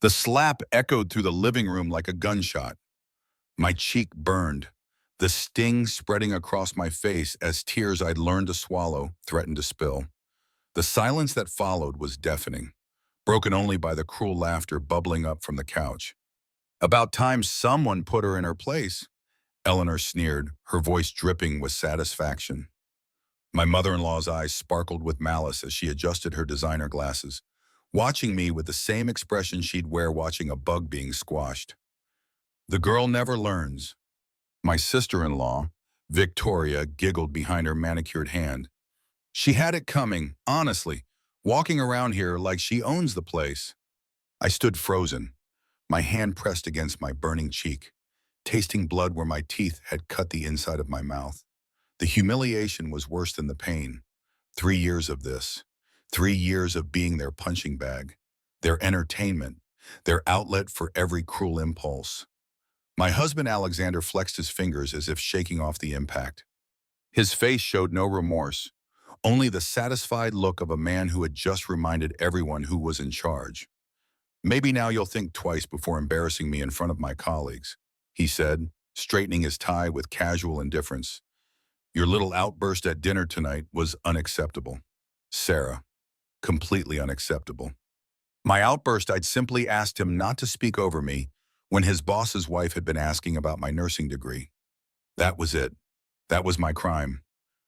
The slap echoed through the living room like a gunshot. My cheek burned, the sting spreading across my face as tears I'd learned to swallow threatened to spill. The silence that followed was deafening, broken only by the cruel laughter bubbling up from the couch. About time someone put her in her place, Eleanor sneered, her voice dripping with satisfaction. My mother-in-law's eyes sparkled with malice as she adjusted her designer glasses, watching me with the same expression she'd wear watching a bug being squashed. The girl never learns. My sister-in-law, Victoria, giggled behind her manicured hand. She had it coming, honestly, walking around here like she owns the place. I stood frozen, my hand pressed against my burning cheek, tasting blood where my teeth had cut the inside of my mouth. The humiliation was worse than the pain. 3 years of this. 3 years of being their punching bag, their entertainment, their outlet for every cruel impulse. My husband Alexander flexed his fingers as if shaking off the impact. His face showed no remorse, only the satisfied look of a man who had just reminded everyone who was in charge. Maybe now you'll think twice before embarrassing me in front of my colleagues, he said, straightening his tie with casual indifference. Your little outburst at dinner tonight was unacceptable. Sarah, completely unacceptable. My outburst, I'd simply asked him not to speak over me when his boss's wife had been asking about my nursing degree. That was it. That was my crime.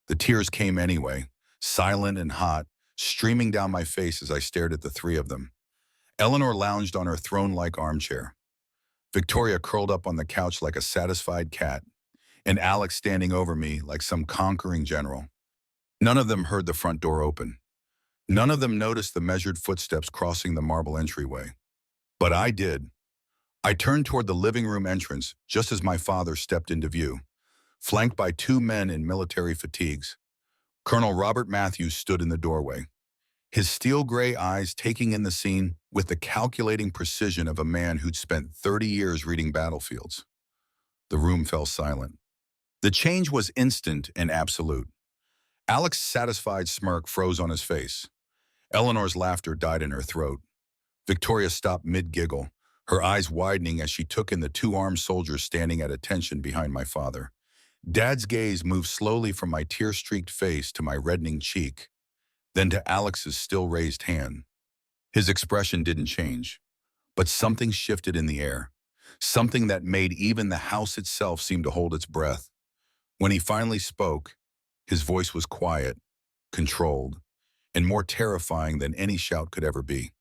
The tears came anyway, silent and hot, streaming down my face as I stared at the three of them. Eleanor lounged on her throne-like armchair. Victoria curled up on the couch like a satisfied cat, and Alex standing over me like some conquering general. None of them heard the front door open. None of them noticed the measured footsteps crossing the marble entryway. But I did. I turned toward the living room entrance just as my father stepped into view, flanked by two men in military fatigues. Colonel Robert Matthews stood in the doorway, his steel-gray eyes taking in the scene with the calculating precision of a man who'd spent 30 years reading battlefields. The room fell silent. The change was instant and absolute. Alex's satisfied smirk froze on his face. Eleanor's laughter died in her throat. Victoria stopped mid-giggle, her eyes widening as she took in the two armed soldiers standing at attention behind my father. Dad's gaze moved slowly from my tear-streaked face to my reddening cheek, then to Alex's still-raised hand. His expression didn't change, but something shifted in the air, something that made even the house itself seem to hold its breath. When he finally spoke, his voice was quiet, controlled, and more terrifying than any shout could ever be.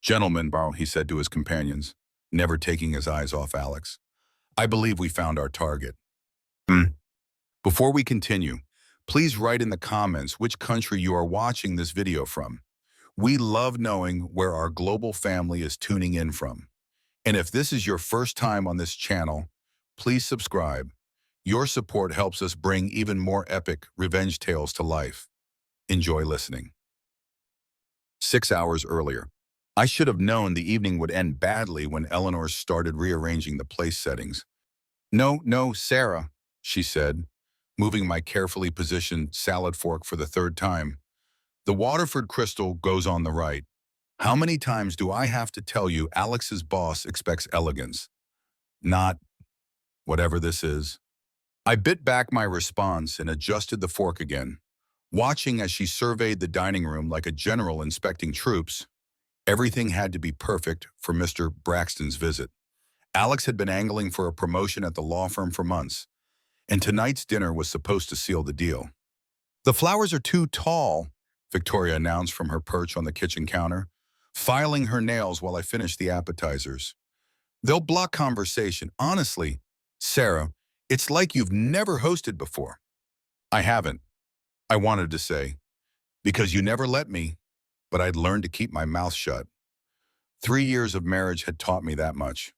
Gentlemen, he said to his companions, never taking his eyes off Alex, I believe we found our target. Before we continue, please write in the comments which country you are watching this video from. We love knowing where our global family is tuning in from. And if this is your first time on this channel, please subscribe. Your support helps us bring even more epic revenge tales to life. Enjoy listening. 6 hours earlier. I should have known the evening would end badly when Eleanor started rearranging the place settings. No, Sarah, she said, moving my carefully positioned salad fork for the third time. The Waterford crystal goes on the right. How many times do I have to tell you Alex's boss expects elegance? Not whatever this is. I bit back my response and adjusted the fork again, watching as she surveyed the dining room like a general inspecting troops. Everything had to be perfect for Mr. Braxton's visit. Alex had been angling for a promotion at the law firm for months, and tonight's dinner was supposed to seal the deal. The flowers are too tall, Victoria announced from her perch on the kitchen counter, filing her nails while I finished the appetizers. They'll block conversation. Honestly, Sarah, it's like you've never hosted before. I haven't, I wanted to say, because you never let me, but I'd learned to keep my mouth shut. 3 years of marriage had taught me that much.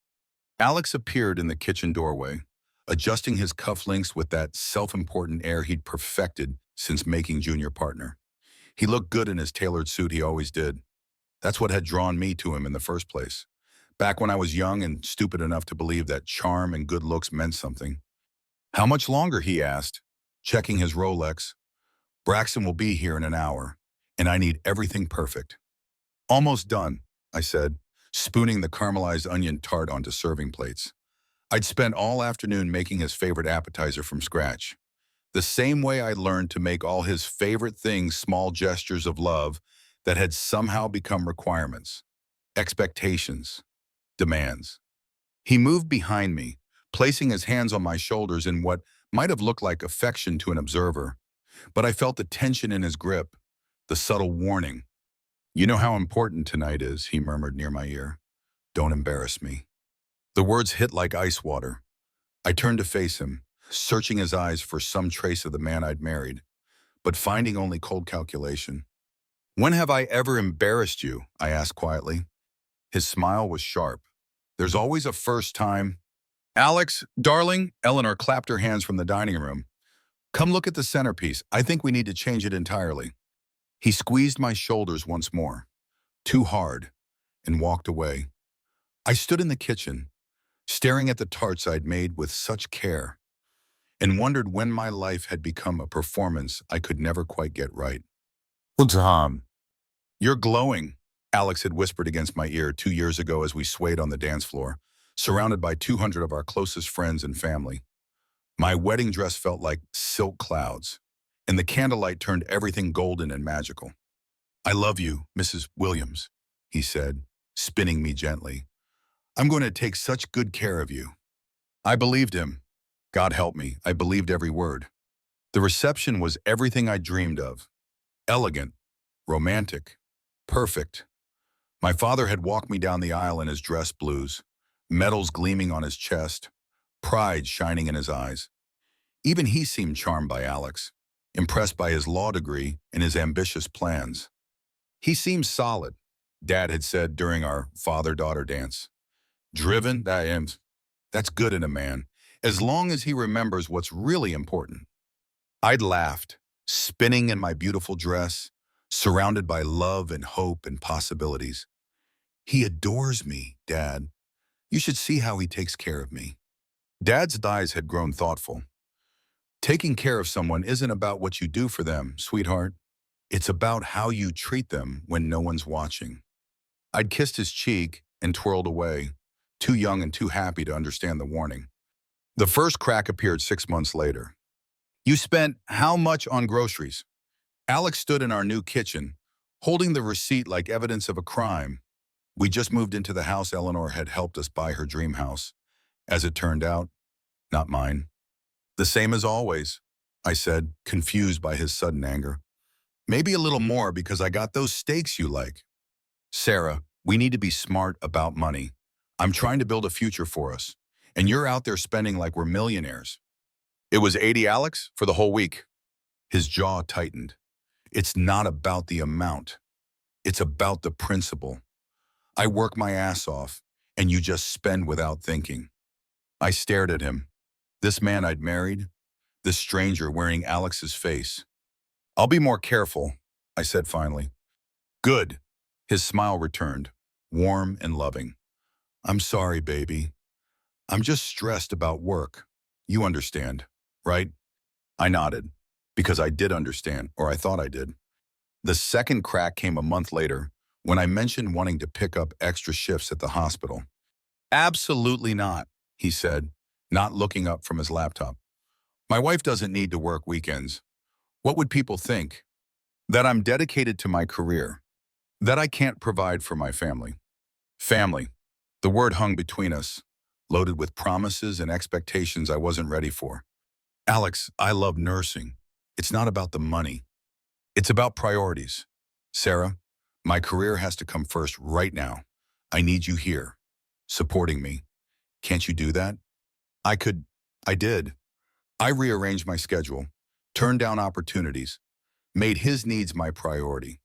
Alex appeared in the kitchen doorway, adjusting his cufflinks with that self-important air he'd perfected since making junior partner. He looked good in his tailored suit, he always did. That's what had drawn me to him in the first place, back when I was young and stupid enough to believe that charm and good looks meant something. How much longer, he asked, checking his Rolex. Braxton will be here in an hour, and I need everything perfect. Almost done, I said, spooning the caramelized onion tart onto serving plates. I'd spent all afternoon making his favorite appetizer from scratch. The same way I learned to make all his favorite things small gestures of love that had somehow become requirements, expectations, demands. He moved behind me, placing his hands on my shoulders in what might have looked like affection to an observer, but I felt the tension in his grip, the subtle warning. "You know how important tonight is," he murmured near my ear. "Don't embarrass me." The words hit like ice water. I turned to face him, searching his eyes for some trace of the man I'd married, but finding only cold calculation. "When have I ever embarrassed you?" I asked quietly. His smile was sharp. "There's always a first time." "Alex, darling," Eleanor clapped her hands from the dining room. "Come look at the centerpiece. I think we need to change it entirely." He squeezed my shoulders once more, too hard, and walked away. I stood in the kitchen, staring at the tarts I'd made with such care, and wondered when my life had become a performance I could never quite get right. "Well, Tom, you're glowing," Alex had whispered against my ear 2 years ago as we swayed on the dance floor, surrounded by 200 of our closest friends and family. My wedding dress felt like silk clouds, and the candlelight turned everything golden and magical. "I love you, Mrs. Williams," he said, spinning me gently. "I'm going to take such good care of you." I believed him. God help me, I believed every word. The reception was everything I dreamed of. Elegant, romantic, perfect. My father had walked me down the aisle in his dress blues, medals gleaming on his chest, pride shining in his eyes. Even he seemed charmed by Alex, impressed by his law degree and his ambitious plans. "He seems solid," Dad had said during our father-daughter dance. "Driven, that's good in a man, as long as he remembers what's really important." I'd laughed, spinning in my beautiful dress, surrounded by love and hope and possibilities. "He adores me, Dad. You should see how he takes care of me." Dad's eyes had grown thoughtful. "Taking care of someone isn't about what you do for them, sweetheart. It's about how you treat them when no one's watching." I'd kissed his cheek and twirled away, too young and too happy to understand the warning. The first crack appeared 6 months later. "You spent how much on groceries?" Alex stood in our new kitchen, holding the receipt like evidence of a crime. We just moved into the house Eleanor had helped us buy her dream house. As it turned out, not mine. "The same as always," I said, confused by his sudden anger. "Maybe a little more because I got those steaks you like." "Sarah, we need to be smart about money. I'm trying to build a future for us, and you're out there spending like we're millionaires." "It was 80, Alex, for the whole week." His jaw tightened. "It's not about the amount. It's about the principle. I work my ass off, and you just spend without thinking." I stared at him. This man I'd married, this stranger wearing Alex's face. "I'll be more careful," I said finally. "Good." His smile returned, warm and loving. "I'm sorry, baby. I'm just stressed about work. You understand, right?" I nodded, because I did understand, or I thought I did. The second crack came a month later, when I mentioned wanting to pick up extra shifts at the hospital. "Absolutely not," he said, not looking up from his laptop. "My wife doesn't need to work weekends. What would people think? That I'm dedicated to my career. That I can't provide for my family." Family. The word hung between us, loaded with promises and expectations I wasn't ready for. "Alex, I love nursing. It's not about the money. It's about priorities. Sarah, my career has to come first right now. I need you here, supporting me. Can't you do that?" I did. I rearranged my schedule, turned down opportunities, made his needs my priority,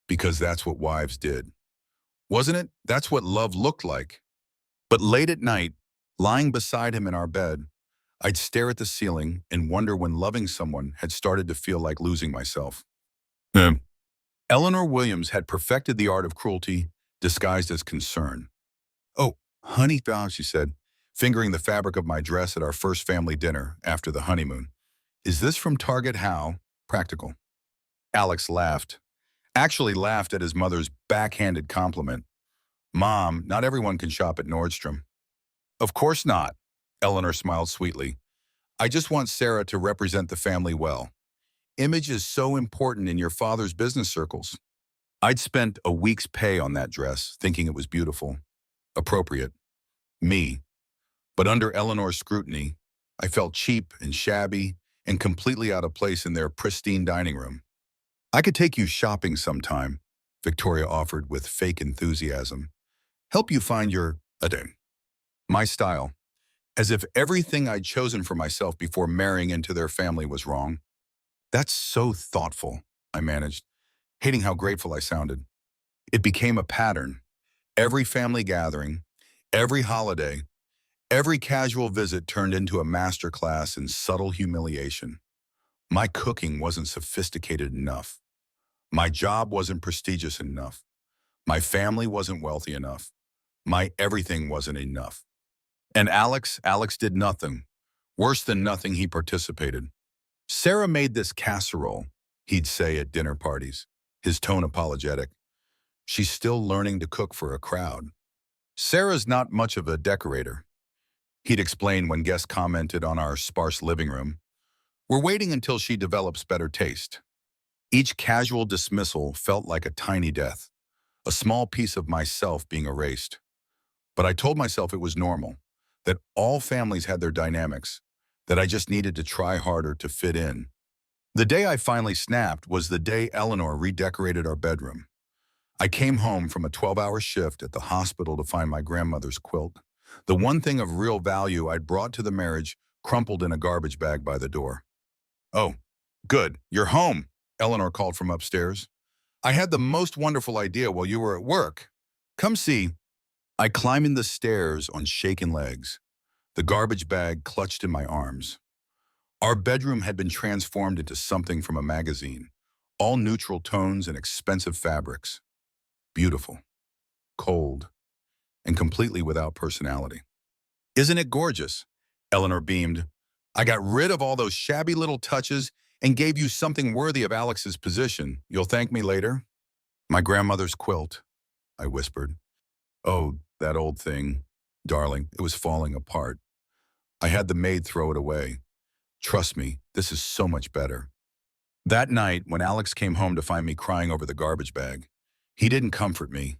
because that's what wives did. Wasn't it? That's what love looked like. But late at night, lying beside him in our bed, I'd stare at the ceiling and wonder when loving someone had started to feel like losing myself. Eleanor Williams had perfected the art of cruelty disguised as concern. "Oh, honey," she said, fingering the fabric of my dress at our first family dinner after the honeymoon. "Is this from Target? How practical?" Alex laughed. Actually laughed at his mother's backhanded compliment. Mom, not everyone can shop at Nordstrom. Of course not. Eleanor smiled sweetly. I just want Sarah to represent the family well. Image is so important in your father's business circles. I'd spent a week's pay on that dress, thinking it was beautiful, appropriate, me. But under Eleanor's scrutiny, I felt cheap and shabby and completely out of place in their pristine dining room. I could take you shopping sometime, Victoria offered with fake enthusiasm. Help you find your day. My style, as if everything I'd chosen for myself before marrying into their family was wrong. That's so thoughtful, I managed, hating how grateful I sounded. It became a pattern. Every family gathering, every holiday, every casual visit turned into a masterclass in subtle humiliation. My cooking wasn't sophisticated enough. My job wasn't prestigious enough. My family wasn't wealthy enough. My everything wasn't enough. And Alex did nothing. Worse than nothing, he participated. Sarah made this casserole, he'd say at dinner parties, his tone apologetic. She's still learning to cook for a crowd. Sarah's not much of a decorator, he'd explain when guests commented on our sparse living room. We're waiting until she develops better taste. Each casual dismissal felt like a tiny death, a small piece of myself being erased. But I told myself it was normal, that all families had their dynamics, that I just needed to try harder to fit in. The day I finally snapped was the day Eleanor redecorated our bedroom. I came home from a 12-hour shift at the hospital to find my grandmother's quilt. The one thing of real value I'd brought to the marriage crumpled in a garbage bag by the door. Oh, good, you're home, Eleanor called from upstairs. I had the most wonderful idea while you were at work. Come see. I climbed the stairs on shaking legs, the garbage bag clutched in my arms. Our bedroom had been transformed into something from a magazine, all neutral tones and expensive fabrics. Beautiful, cold, and completely without personality. Isn't it gorgeous? Eleanor beamed. I got rid of all those shabby little touches and gave you something worthy of Alex's position. You'll thank me later? My grandmother's quilt, I whispered. Oh, that old thing. Darling, it was falling apart. I had the maid throw it away. Trust me, this is so much better. That night, when Alex came home to find me crying over the garbage bag, he didn't comfort me.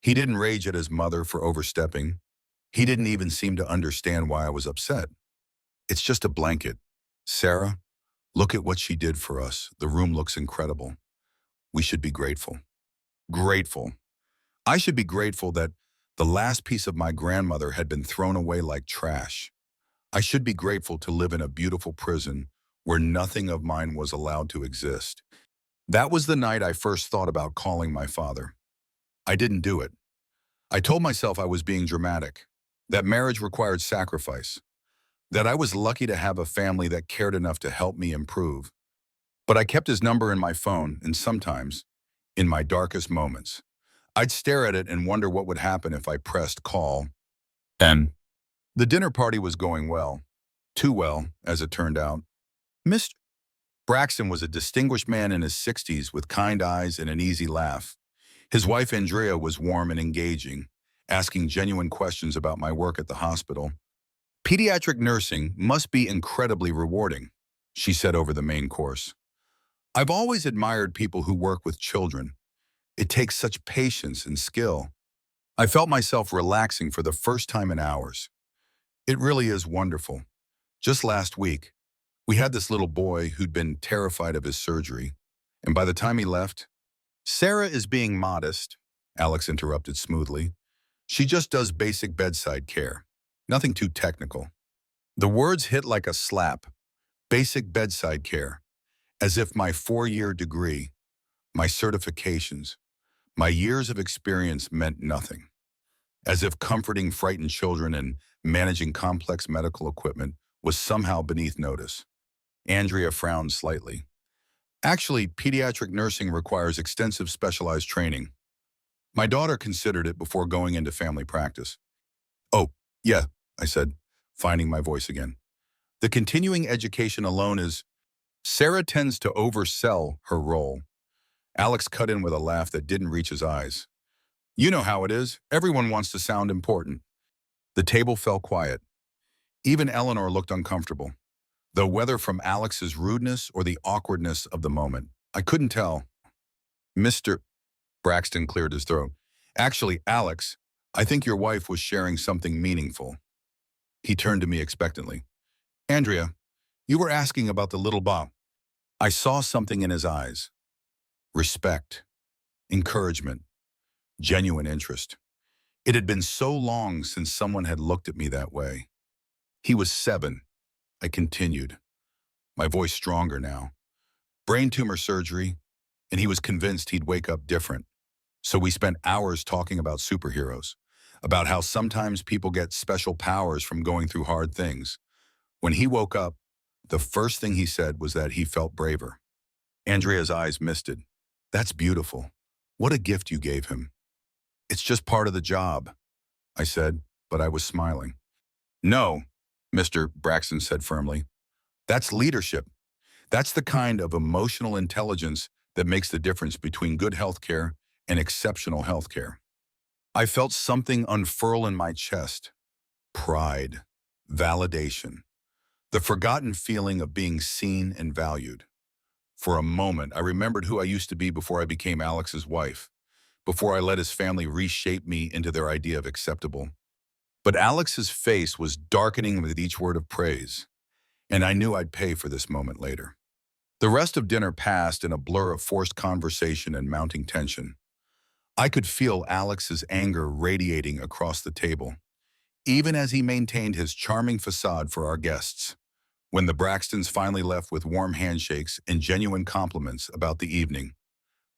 He didn't rage at his mother for overstepping. He didn't even seem to understand why I was upset. It's just a blanket. Sarah, look at what she did for us. The room looks incredible. We should be grateful. Grateful. I should be grateful that the last piece of my grandmother had been thrown away like trash. I should be grateful to live in a beautiful prison where nothing of mine was allowed to exist. That was the night I first thought about calling my father. I didn't do it. I told myself I was being dramatic, that marriage required sacrifice, that I was lucky to have a family that cared enough to help me improve. But I kept his number in my phone, and sometimes, in my darkest moments, I'd stare at it and wonder what would happen if I pressed call. And the dinner party was going well. Too well, as it turned out. Mr. Braxton was a distinguished man in his 60s with kind eyes and an easy laugh. His wife Andrea was warm and engaging, asking genuine questions about my work at the hospital. Pediatric nursing must be incredibly rewarding, she said over the main course. I've always admired people who work with children. It takes such patience and skill. I felt myself relaxing for the first time in hours. It really is wonderful. Just last week, we had this little boy who'd been terrified of his surgery, and by the time he left, Sarah is being modest, Alex interrupted smoothly. She just does basic bedside care, nothing too technical. The words hit like a slap, basic bedside care, as if my 4-year degree, my certifications, my years of experience meant nothing, as if comforting frightened children and managing complex medical equipment was somehow beneath notice. Andrea frowned slightly. Actually, pediatric nursing requires extensive specialized training. My daughter considered it before going into family practice. Oh, yeah, I said, finding my voice again. The continuing education alone is... Sarah tends to oversell her role. Alex cut in with a laugh that didn't reach his eyes. You know how it is. Everyone wants to sound important. The table fell quiet. Even Eleanor looked uncomfortable, though whether from Alex's rudeness or the awkwardness of the moment, I couldn't tell. Mr. Braxton cleared his throat. Actually, Alex, I think your wife was sharing something meaningful. He turned to me expectantly. Andrea, you were asking about the little Bob. I saw something in his eyes. Respect, encouragement, genuine interest. It had been so long since someone had looked at me that way. He was 7, I continued, my voice stronger now. Brain tumor surgery, and he was convinced he'd wake up different. So we spent hours talking about superheroes, about how sometimes people get special powers from going through hard things. When he woke up, the first thing he said was that he felt braver. Andrea's eyes misted. That's beautiful. What a gift you gave him. It's just part of the job, I said, but I was smiling. No, Mr. Braxton said firmly. That's leadership. That's the kind of emotional intelligence that makes the difference between good healthcare and exceptional healthcare. I felt something unfurl in my chest. Pride, validation, the forgotten feeling of being seen and valued. For a moment, I remembered who I used to be before I became Alex's wife, before I let his family reshape me into their idea of acceptable. But Alex's face was darkening with each word of praise, and I knew I'd pay for this moment later. The rest of dinner passed in a blur of forced conversation and mounting tension. I could feel Alex's anger radiating across the table, even as he maintained his charming facade for our guests. When the Braxtons finally left with warm handshakes and genuine compliments about the evening,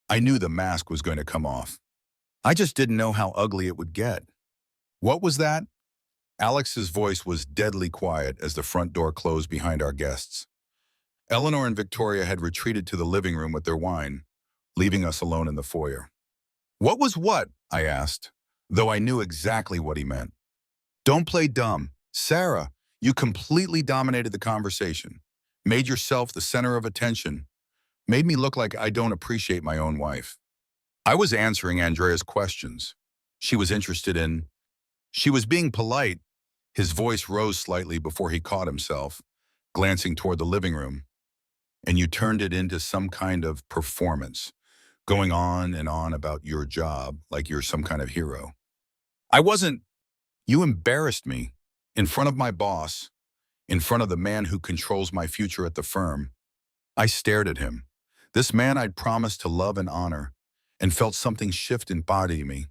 I knew the mask was going to come off. I just didn't know how ugly it would get. What was that? Alex's voice was deadly quiet as the front door closed behind our guests. Eleanor and Victoria had retreated to the living room with their wine, leaving us alone in the foyer. What was what? I asked, though I knew exactly what he meant. Don't play dumb. Sarah, you completely dominated the conversation, made yourself the center of attention, made me look like I don't appreciate my own wife. I was answering Andrea's questions. She was interested in... She was being polite. His voice rose slightly before he caught himself, glancing toward the living room. And you turned it into some kind of performance, going on and on about your job like you're some kind of hero. I wasn't... You embarrassed me, in front of my boss, in front of the man who controls my future at the firm. I stared at him, this man I'd promised to love and honor, and felt something shift in body me.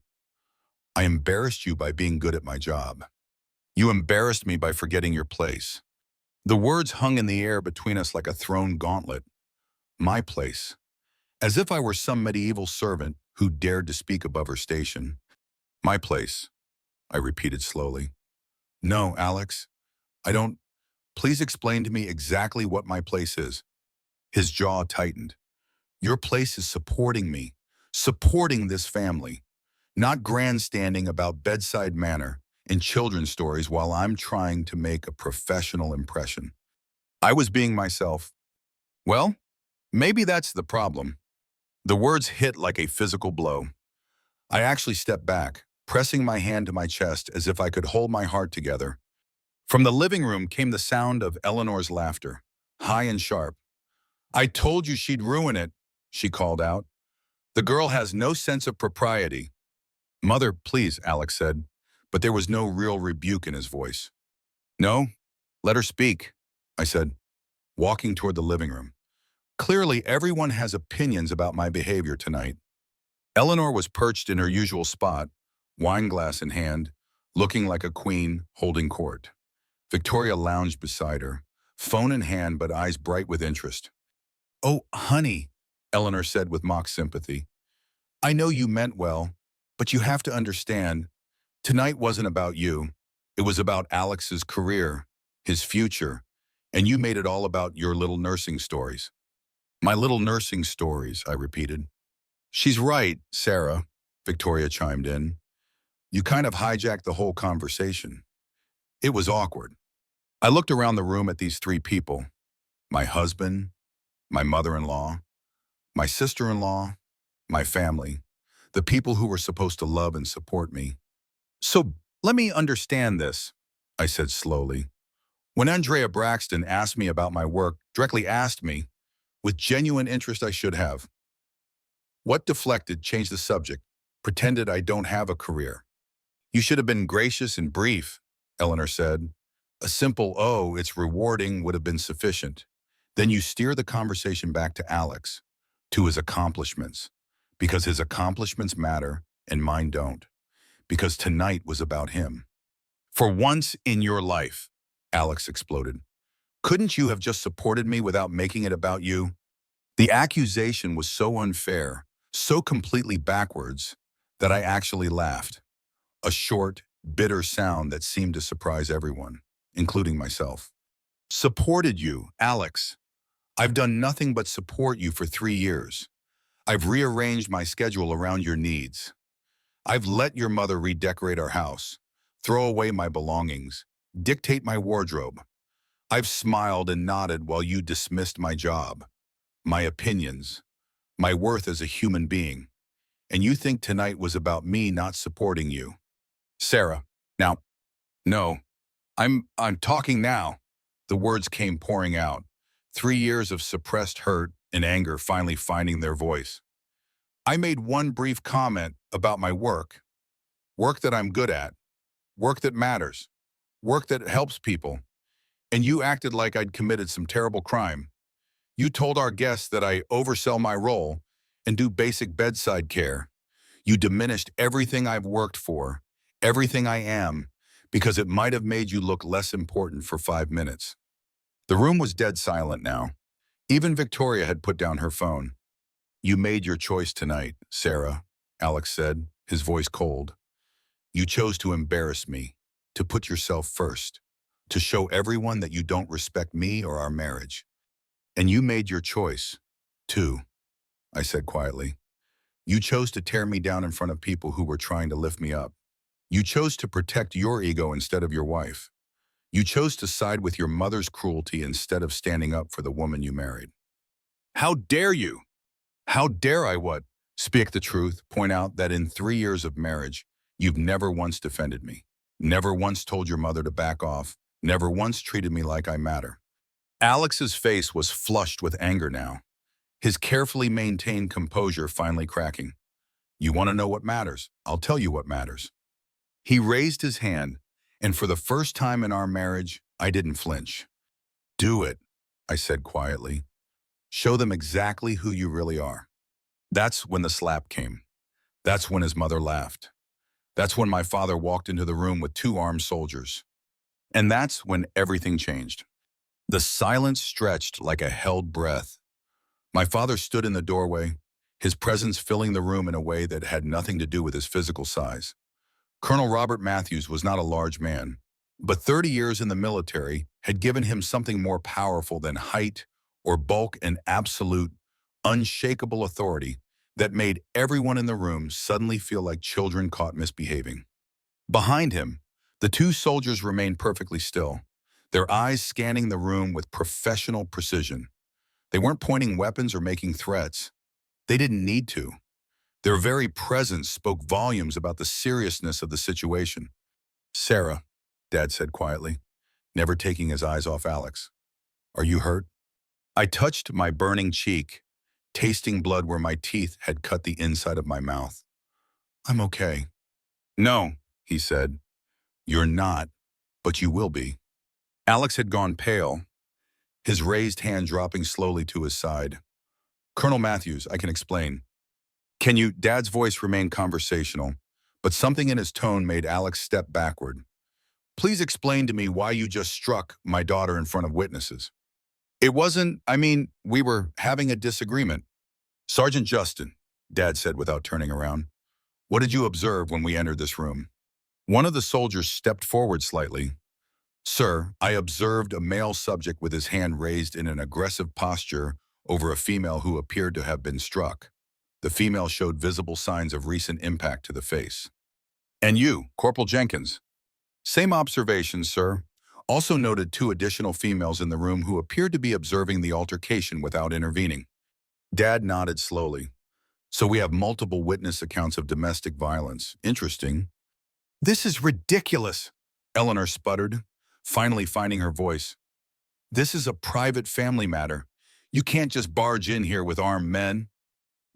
I embarrassed you by being good at my job. You embarrassed me by forgetting your place. The words hung in the air between us like a thrown gauntlet. My place. As if I were some medieval servant who dared to speak above her station. My place, I repeated slowly. No, Alex, I don't. Please explain to me exactly what my place is. His jaw tightened. Your place is supporting me, supporting this family, not grandstanding about bedside manner and children's stories while I'm trying to make a professional impression. I was being myself. Well, maybe that's the problem. The words hit like a physical blow. I actually stepped back, pressing my hand to my chest as if I could hold my heart together. From the living room came the sound of Eleanor's laughter, high and sharp. I told you she'd ruin it, she called out. The girl has no sense of propriety. Mother, please, Alex said, but there was no real rebuke in his voice. No, let her speak, I said, walking toward the living room. Clearly, everyone has opinions about my behavior tonight. Eleanor was perched in her usual spot, wine glass in hand, looking like a queen holding court. Victoria lounged beside her, phone in hand but eyes bright with interest. Oh, honey, Eleanor said with mock sympathy. I know you meant well, but you have to understand, tonight wasn't about you. It was about Alex's career, his future, and you made it all about your little nursing stories. My little nursing stories, I repeated. She's right, Sarah, Victoria chimed in. You kind of hijacked the whole conversation. It was awkward. I looked around the room at these 3 people, my husband, my mother-in-law, my sister-in-law, my family, the people who were supposed to love and support me. So let me understand this, I said slowly. When Andrea Braxton asked me about my work, directly asked me, with genuine interest I should have. What deflected, changed the subject, pretended I don't have a career. You should have been gracious and brief, Eleanor said. A simple, oh, it's rewarding would have been sufficient. Then you steer the conversation back to Alex, to his accomplishments, because his accomplishments matter and mine don't, because tonight was about him. For once in your life, Alex exploded. Couldn't you have just supported me without making it about you? The accusation was so unfair, so completely backwards, that I actually laughed. A short, bitter sound that seemed to surprise everyone, including myself. Supported you, Alex. I've done nothing but support you for 3 years. I've rearranged my schedule around your needs. I've let your mother redecorate our house, throw away my belongings, dictate my wardrobe. I've smiled and nodded while you dismissed my job, my opinions, my worth as a human being. And you think tonight was about me not supporting you. Sarah, now, no, I'm talking now. The words came pouring out. 3 years of suppressed hurt and anger finally finding their voice. I made one brief comment about my work that I'm good at, work that matters, work that helps people, and you acted like I'd committed some terrible crime. You told our guests that I oversell my role and do basic bedside care. You diminished everything I've worked for, everything I am, because it might have made you look less important for 5 minutes. The room was dead silent now. Even Victoria had put down her phone. You made your choice tonight, Sarah, Alex said, his voice cold. You chose to embarrass me, to put yourself first, to show everyone that you don't respect me or our marriage. And you made your choice, too, I said quietly. You chose to tear me down in front of people who were trying to lift me up. You chose to protect your ego instead of your wife. You chose to side with your mother's cruelty instead of standing up for the woman you married. How dare you? How dare I what? Speak the truth, point out that in 3 years of marriage, you've never once defended me, never once told your mother to back off, never once treated me like I matter. Alex's face was flushed with anger now, his carefully maintained composure finally cracking. You want to know what matters? I'll tell you what matters. He raised his hand, and for the first time in our marriage, I didn't flinch. Do it, I said quietly. Show them exactly who you really are. That's when the slap came. That's when his mother laughed. That's when my father walked into the room with 2 armed soldiers. And that's when everything changed. The silence stretched like a held breath. My father stood in the doorway, his presence filling the room in a way that had nothing to do with his physical size. Colonel Robert Matthews was not a large man, but 30 years in the military had given him something more powerful than height or bulk, an absolute, unshakable authority that made everyone in the room suddenly feel like children caught misbehaving. Behind him, the 2 soldiers remained perfectly still, their eyes scanning the room with professional precision. They weren't pointing weapons or making threats. They didn't need to. Their very presence spoke volumes about the seriousness of the situation. Sarah, Dad said quietly, never taking his eyes off Alex. Are you hurt? I touched my burning cheek, tasting blood where my teeth had cut the inside of my mouth. I'm okay. No, he said. You're not, but you will be. Alex had gone pale, his raised hand dropping slowly to his side. Colonel Matthews, I can explain. Can you? Dad's voice remained conversational, but something in his tone made Alex step backward. Please explain to me why you just struck my daughter in front of witnesses. It wasn't, we were having a disagreement. Sergeant Justin, Dad said without turning around. What did you observe when we entered this room? One of the soldiers stepped forward slightly. Sir, I observed a male subject with his hand raised in an aggressive posture over a female who appeared to have been struck. The female showed visible signs of recent impact to the face. And you, Corporal Jenkins? Same observation, sir. Also noted 2 additional females in the room who appeared to be observing the altercation without intervening. Dad nodded slowly. So we have multiple witness accounts of domestic violence. Interesting. This is ridiculous, Eleanor sputtered, finally finding her voice. This is a private family matter. You can't just barge in here with armed men.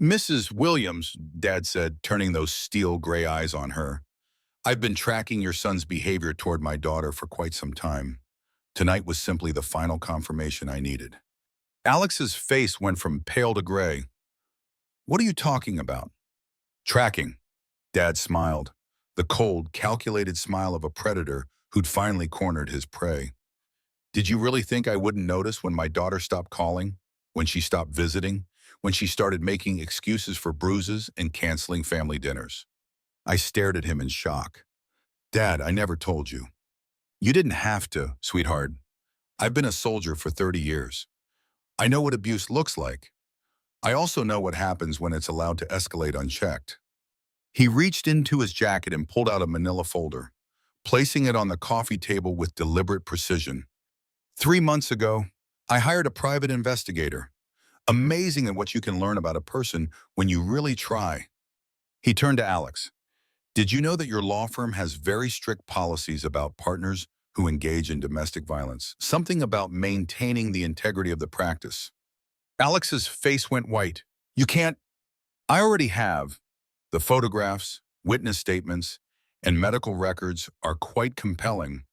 Mrs. Williams, Dad said, turning those steel gray eyes on her. I've been tracking your son's behavior toward my daughter for quite some time. Tonight was simply the final confirmation I needed. Alex's face went from pale to gray. What are you talking about? Tracking. Dad smiled, the cold, calculated smile of a predator who'd finally cornered his prey. Did you really think I wouldn't notice when my daughter stopped calling, when she stopped visiting, when she started making excuses for bruises and canceling family dinners? I stared at him in shock. Dad, I never told you. You didn't have to, sweetheart. I've been a soldier for 30 years. I know what abuse looks like. I also know what happens when it's allowed to escalate unchecked. He reached into his jacket and pulled out a manila folder, placing it on the coffee table with deliberate precision. 3 months ago, I hired a private investigator. Amazing at what you can learn about a person when you really try. He turned to Alex. Did you know that your law firm has very strict policies about partners who engage in domestic violence? Something about maintaining the integrity of the practice. Alex's face went white. You can't. I already have. The photographs, witness statements, and medical records are quite compelling.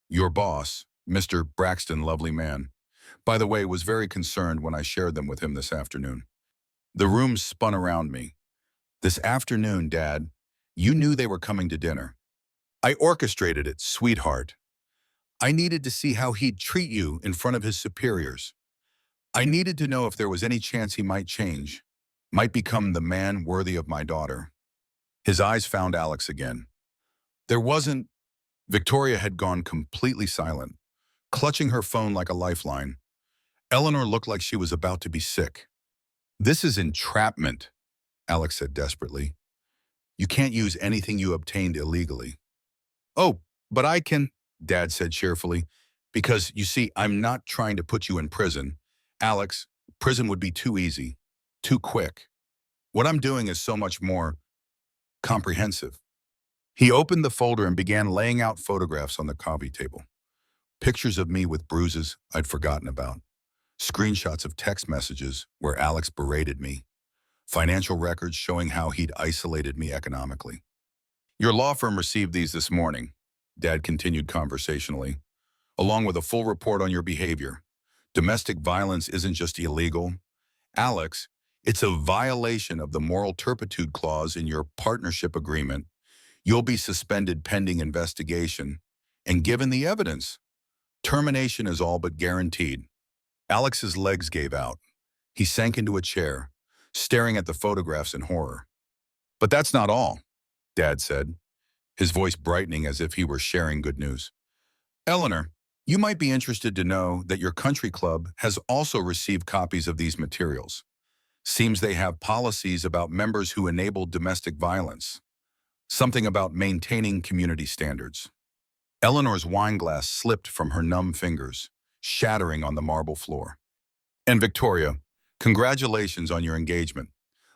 Your boss, Mr. Braxton, lovely man, by the way, was very concerned when I shared them with him this afternoon. The room spun around me. This afternoon, Dad, you knew they were coming to dinner. I orchestrated it, sweetheart. I needed to see how he'd treat you in front of his superiors. I needed to know if there was any chance he might change, might become the man worthy of my daughter. His eyes found Alex again. There wasn't. Victoria had gone completely silent, clutching her phone like a lifeline. Eleanor looked like she was about to be sick. This is entrapment, Alex said desperately. You can't use anything you obtained illegally. Oh, but I can, Dad said cheerfully, because, you see, I'm not trying to put you in prison. Alex, prison would be too easy, too quick. What I'm doing is so much more comprehensive. He opened the folder and began laying out photographs on the coffee table. Pictures of me with bruises I'd forgotten about. Screenshots of text messages where Alex berated me. Financial records showing how he'd isolated me economically. Your law firm received these this morning, Dad continued conversationally, along with a full report on your behavior. Domestic violence isn't just illegal. Alex, it's a violation of the moral turpitude clause in your partnership agreement. You'll be suspended pending investigation. And given the evidence, termination is all but guaranteed. Alex's legs gave out. He sank into a chair, staring at the photographs in horror. But that's not all, Dad said, his voice brightening as if he were sharing good news. Eleanor, you might be interested to know that your country club has also received copies of these materials. Seems they have policies about members who enable domestic violence. Something about maintaining community standards. Eleanor's wine glass slipped from her numb fingers, shattering on the marble floor. And Victoria, congratulations on your engagement.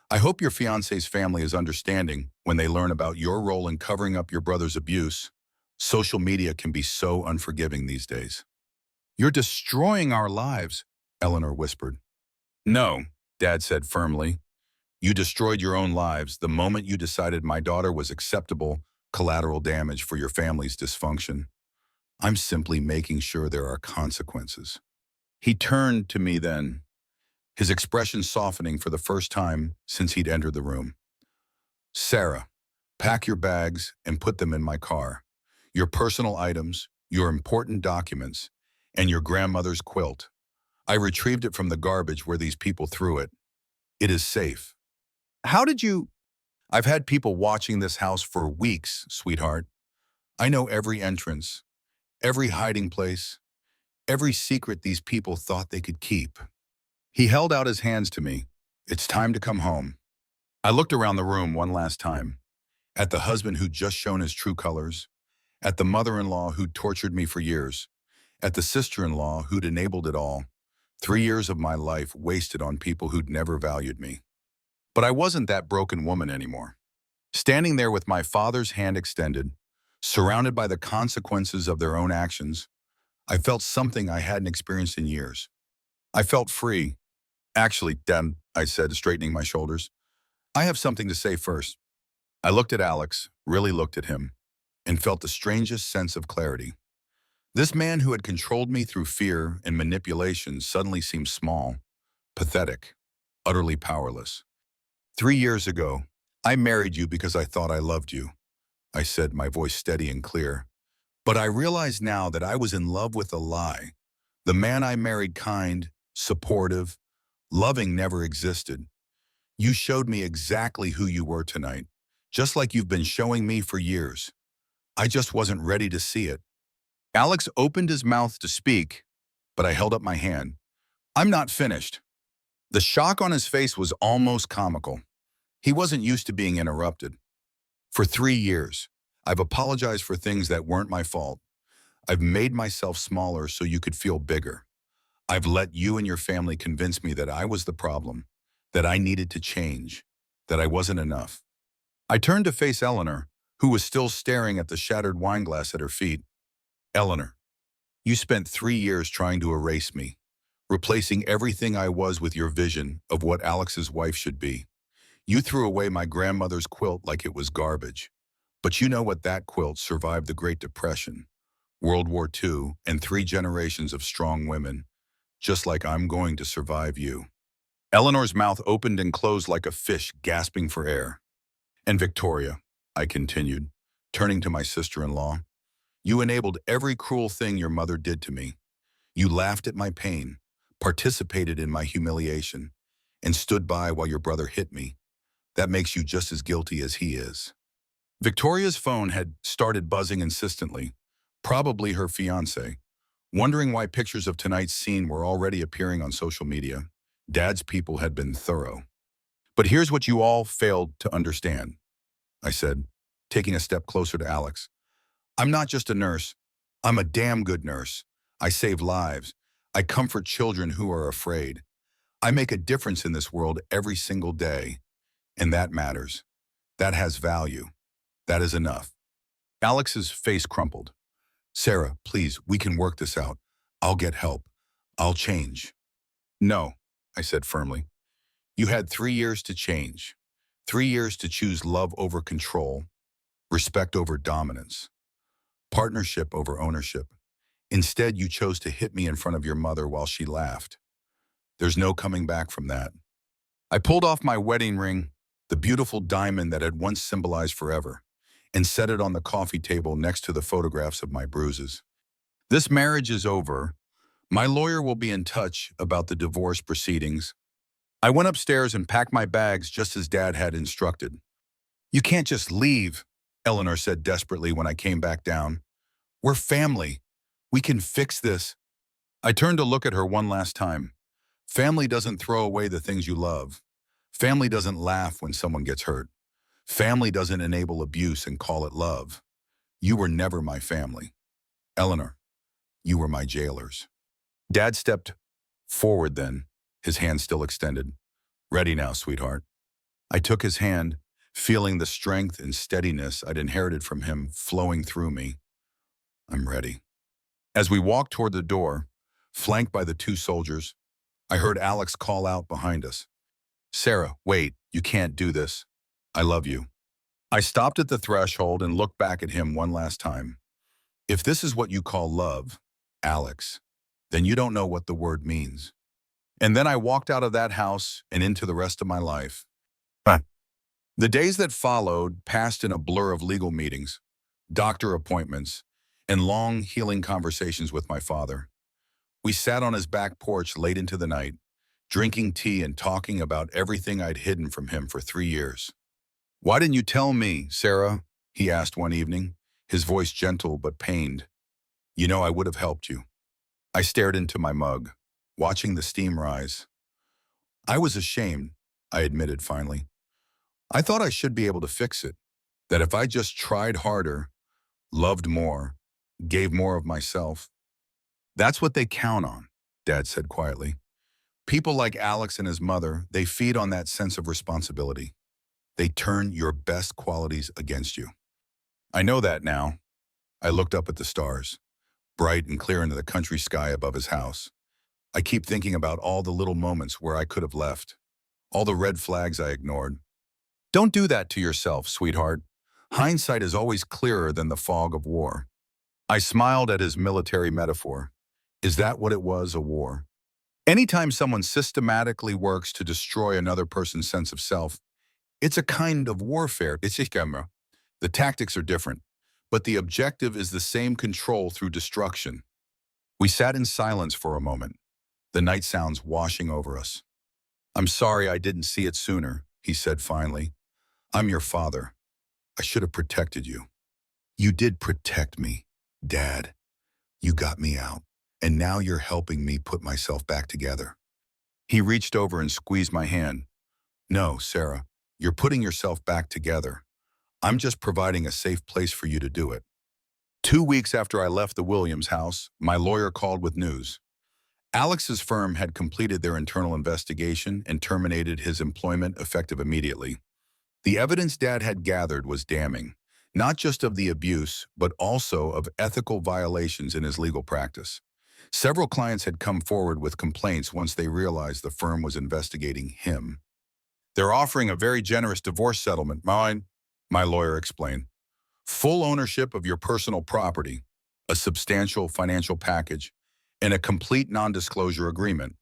I hope your fiancé's family is understanding when they learn about your role in covering up your brother's abuse. Social media can be so unforgiving these days. You're destroying our lives, Eleanor whispered. No, Dad said firmly. You destroyed your own lives the moment you decided my daughter was acceptable collateral damage for your family's dysfunction. I'm simply making sure there are consequences. He turned to me then, his expression softening for the first time since he'd entered the room. Sarah, pack your bags and put them in my car. Your personal items, your important documents, and your grandmother's quilt. I retrieved it from the garbage where these people threw it. It is safe. How did you? I've had people watching this house for weeks, sweetheart. I know every entrance, every hiding place, every secret these people thought they could keep. He held out his hands to me. It's time to come home. I looked around the room one last time, at the husband who'd just shown his true colors, at the mother-in-law who'd tortured me for years, at the sister-in-law who'd enabled it all. 3 years of my life wasted on people who'd never valued me. But I wasn't that broken woman anymore. Standing there with my father's hand extended, surrounded by the consequences of their own actions, I felt something I hadn't experienced in years. I felt free. Actually, Dad, I said, straightening my shoulders, I have something to say first. I looked at Alex, really looked at him, and felt the strangest sense of clarity. This man who had controlled me through fear and manipulation suddenly seemed small, pathetic, utterly powerless. 3 years ago, I married you because I thought I loved you, I said, my voice steady and clear. But I realize now that I was in love with a lie. The man I married, kind, supportive, loving, never existed. You showed me exactly who you were tonight, just like you've been showing me for years. I just wasn't ready to see it. Alex opened his mouth to speak, but I held up my hand. I'm not finished. The shock on his face was almost comical. He wasn't used to being interrupted. For 3 years, I've apologized for things that weren't my fault. I've made myself smaller so you could feel bigger. I've let you and your family convince me that I was the problem, that I needed to change, that I wasn't enough. I turned to face Eleanor, who was still staring at the shattered wine glass at her feet. Eleanor, you spent 3 years trying to erase me, replacing everything I was with your vision of what Alex's wife should be. You threw away my grandmother's quilt like it was garbage. But you know what? That quilt survived the Great Depression, World War II, and 3 generations of strong women, just like I'm going to survive you. Eleanor's mouth opened and closed like a fish gasping for air. And Victoria, I continued, turning to my sister-in-law, you enabled every cruel thing your mother did to me. You laughed at my pain, participated in my humiliation, and stood by while your brother hit me. That makes you just as guilty as he is. Victoria's phone had started buzzing insistently, probably her fiancé. Wondering why pictures of tonight's scene were already appearing on social media, Dad's people had been thorough. But here's what you all failed to understand, I said, taking a step closer to Alex. I'm not just a nurse. I'm a damn good nurse. I save lives. I comfort children who are afraid. I make a difference in this world every single day. And that matters. That has value. That is enough. Alex's face crumpled. Sarah, please, we can work this out. I'll get help. I'll change. No, I said firmly. You had 3 years to change. 3 years to choose love over control, respect over dominance, partnership over ownership. Instead, you chose to hit me in front of your mother while she laughed. There's no coming back from that. I pulled off my wedding ring, the beautiful diamond that had once symbolized forever, and set it on the coffee table next to the photographs of my bruises. This marriage is over. My lawyer will be in touch about the divorce proceedings. I went upstairs and packed my bags just as Dad had instructed. You can't just leave, Eleanor said desperately when I came back down. We're family. We can fix this. I turned to look at her one last time. Family doesn't throw away the things you love. Family doesn't laugh when someone gets hurt. Family doesn't enable abuse and call it love. You were never my family. Eleanor, you were my jailers. Dad stepped forward then, his hand still extended. Ready now, sweetheart. I took his hand, feeling the strength and steadiness I'd inherited from him flowing through me. I'm ready. As we walked toward the door, flanked by the 2 soldiers, I heard Alex call out behind us. Sarah, wait, you can't do this. I love you. I stopped at the threshold and looked back at him one last time. If this is what you call love, Alex, then you don't know what the word means. And then I walked out of that house and into the rest of my life. The days that followed passed in a blur of legal meetings, doctor appointments, and long, healing conversations with my father. We sat on his back porch late into the night, drinking tea and talking about everything I'd hidden from him for 3 years. Why didn't you tell me, Sarah? He asked one evening, his voice gentle but pained. You know I would have helped you. I stared into my mug, watching the steam rise. I was ashamed, I admitted finally. I thought I should be able to fix it, that if I just tried harder, loved more, gave more of myself. That's what they count on, Dad said quietly. People like Alex and his mother, they feed on that sense of responsibility. They turn your best qualities against you. I know that now. I looked up at the stars, bright and clear into the country sky above his house. I keep thinking about all the little moments where I could have left, all the red flags I ignored. Don't do that to yourself, sweetheart. Hindsight is always clearer than the fog of war. I smiled at his military metaphor. Is that what it was, a war? Anytime someone systematically works to destroy another person's sense of self, it's a kind of warfare. The tactics are different, but the objective is the same: control through destruction. We sat in silence for a moment, the night sounds washing over us. I'm sorry I didn't see it sooner, he said finally. I'm your father. I should have protected you. You did protect me, Dad. You got me out, and now you're helping me put myself back together. He reached over and squeezed my hand. No, Sarah, you're putting yourself back together. I'm just providing a safe place for you to do it. 2 weeks after I left the Williams house, my lawyer called with news. Alex's firm had completed their internal investigation and terminated his employment effective immediately. The evidence Dad had gathered was damning, not just of the abuse, but also of ethical violations in his legal practice. Several clients had come forward with complaints once they realized the firm was investigating him. They're offering a very generous divorce settlement, my lawyer explained. Full ownership of your personal property, a substantial financial package, and a complete non-disclosure agreement.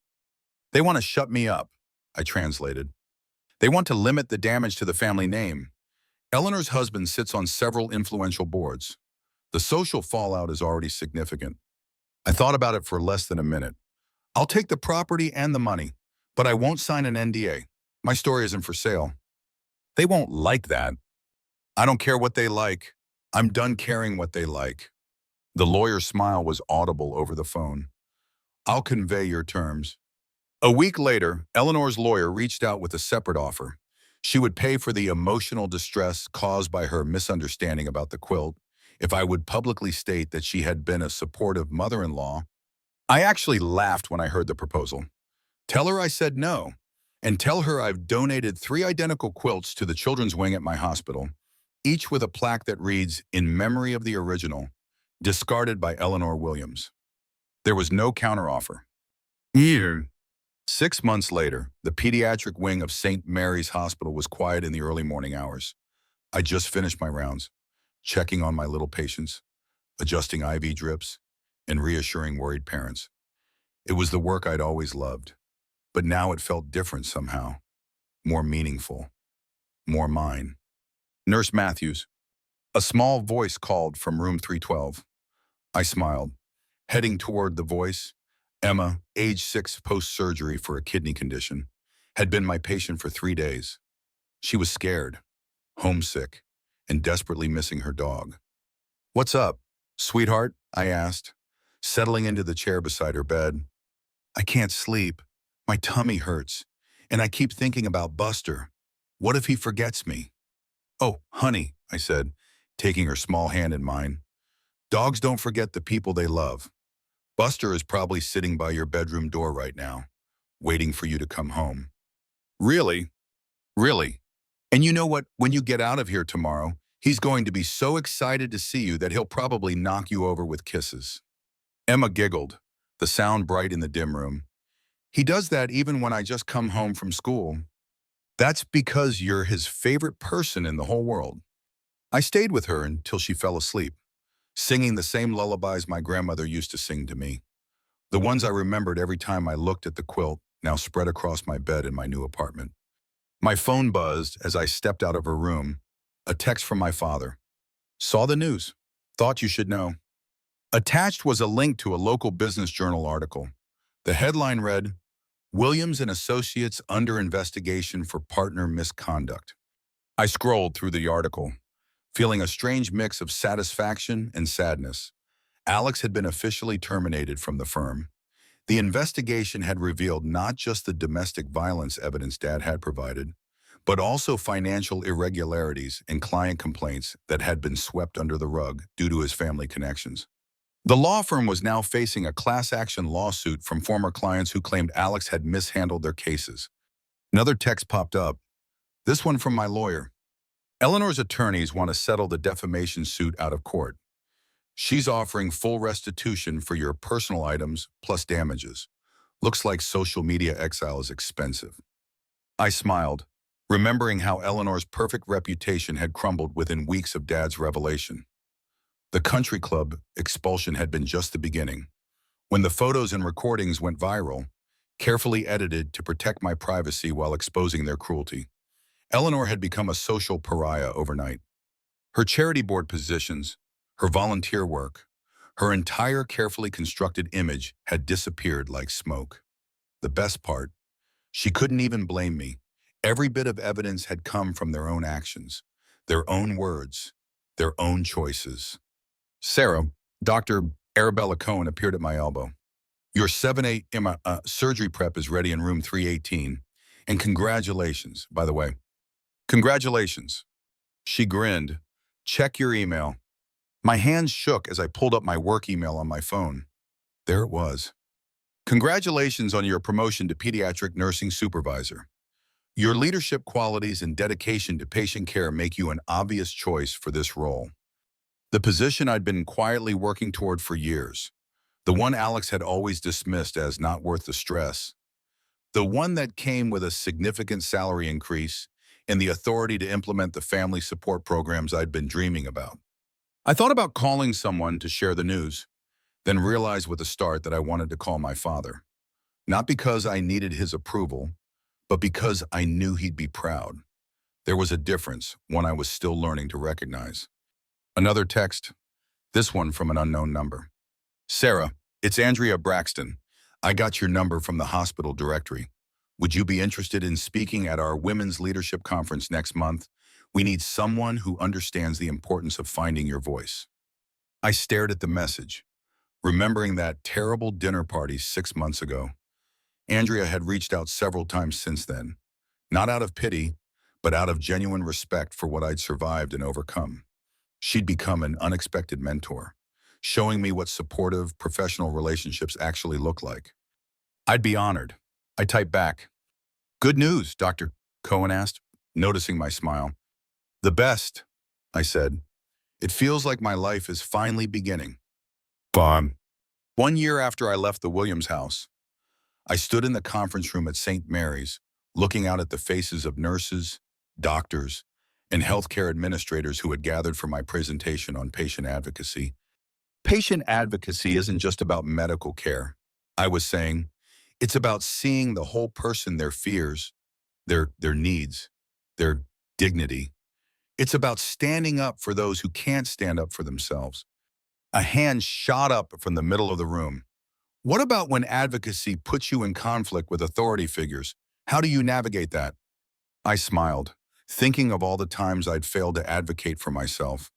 They want to shut me up, I translated. They want to limit the damage to the family name. Eleanor's husband sits on several influential boards. The social fallout is already significant. I thought about it for less than a minute. I'll take the property and the money, but I won't sign an NDA. My story isn't for sale. They won't like that. I don't care what they like. I'm done caring what they like. The lawyer's smile was audible over the phone. I'll convey your terms. A week later, Eleanor's lawyer reached out with a separate offer. She would pay for the emotional distress caused by her misunderstanding about the quilt if I would publicly state that she had been a supportive mother-in-law. I actually laughed when I heard the proposal. Tell her I said no, and tell her I've donated 3 identical quilts to the children's wing at my hospital, each with a plaque that reads, "In memory of the original, discarded by Eleanor Williams." There was no counteroffer. 6 months later, the pediatric wing of St. Mary's Hospital was quiet in the early morning hours. I just finished my rounds, checking on my little patients, adjusting IV drips, and reassuring worried parents. It was the work I'd always loved, but now it felt different somehow, more meaningful, more mine. Nurse Matthews. A small voice called from room 312. I smiled, heading toward the voice. Emma, age 6 post-surgery for a kidney condition, had been my patient for 3 days. She was scared, homesick, and desperately missing her dog. What's up, sweetheart? I asked, settling into the chair beside her bed. I can't sleep. My tummy hurts, and I keep thinking about Buster. What if he forgets me? Oh, honey, I said, taking her small hand in mine. Dogs don't forget the people they love. Buster is probably sitting by your bedroom door right now, waiting for you to come home. Really? Really? And you know what? When you get out of here tomorrow, he's going to be so excited to see you that he'll probably knock you over with kisses. Emma giggled, the sound bright in the dim room. He does that even when I just come home from school. That's because you're his favorite person in the whole world. I stayed with her until she fell asleep, singing the same lullabies my grandmother used to sing to me. The ones I remembered every time I looked at the quilt now spread across my bed in my new apartment. My phone buzzed as I stepped out of her room. A text from my father. Saw the news. Thought you should know. Attached was a link to a local business journal article. The headline read, Williams and Associates under investigation for partner misconduct. I scrolled through the article, feeling a strange mix of satisfaction and sadness. Alex had been officially terminated from the firm. The investigation had revealed not just the domestic violence evidence Dad had provided, but also financial irregularities and client complaints that had been swept under the rug due to his family connections. The law firm was now facing a class action lawsuit from former clients who claimed Alex had mishandled their cases. Another text popped up, this one from my lawyer. Eleanor's attorneys want to settle the defamation suit out of court. She's offering full restitution for your personal items plus damages. Looks like social media exile is expensive. I smiled, remembering how Eleanor's perfect reputation had crumbled within weeks of Dad's revelation. The country club expulsion had been just the beginning. When the photos and recordings went viral, carefully edited to protect my privacy while exposing their cruelty, Eleanor had become a social pariah overnight. Her charity board positions, her volunteer work, her entire carefully constructed image had disappeared like smoke. The best part, she couldn't even blame me. Every bit of evidence had come from their own actions, their own words, their own choices. Sarah, Dr. Arabella Cohen appeared at my elbow. Your 7-8 surgery prep is ready in room 318. And congratulations, by the way. Congratulations. She grinned. Check your email. My hands shook as I pulled up my work email on my phone. There it was. Congratulations on your promotion to pediatric nursing supervisor. Your leadership qualities and dedication to patient care make you an obvious choice for this role. The position I'd been quietly working toward for years. The one Alex had always dismissed as not worth the stress. The one that came with a significant salary increase and the authority to implement the family support programs I'd been dreaming about. I thought about calling someone to share the news, then realized with a start that I wanted to call my father. Not because I needed his approval, but because I knew he'd be proud. There was a difference, one I was still learning to recognize. Another text, this one from an unknown number. Sarah, it's Andrea Braxton. I got your number from the hospital directory. Would you be interested in speaking at our Women's Leadership Conference next month? We need someone who understands the importance of finding your voice. I stared at the message, remembering that terrible dinner party 6 months ago. Andrea had reached out several times since then, not out of pity, but out of genuine respect for what I'd survived and overcome. She'd become an unexpected mentor, showing me what supportive, professional relationships actually look like. I'd be honored. I typed back. Good news, Dr. Cohen asked, noticing my smile. The best, I said. It feels like my life is finally beginning. 1 year after I left the Williams house, I stood in the conference room at St. Mary's, looking out at the faces of nurses, doctors, and healthcare administrators who had gathered for my presentation on patient advocacy. Patient advocacy isn't just about medical care, I was saying. It's about seeing the whole person, their fears, their needs, their dignity. It's about standing up for those who can't stand up for themselves. A hand shot up from the middle of the room. What about when advocacy puts you in conflict with authority figures? How do you navigate that? I smiled, thinking of all the times I'd failed to advocate for myself,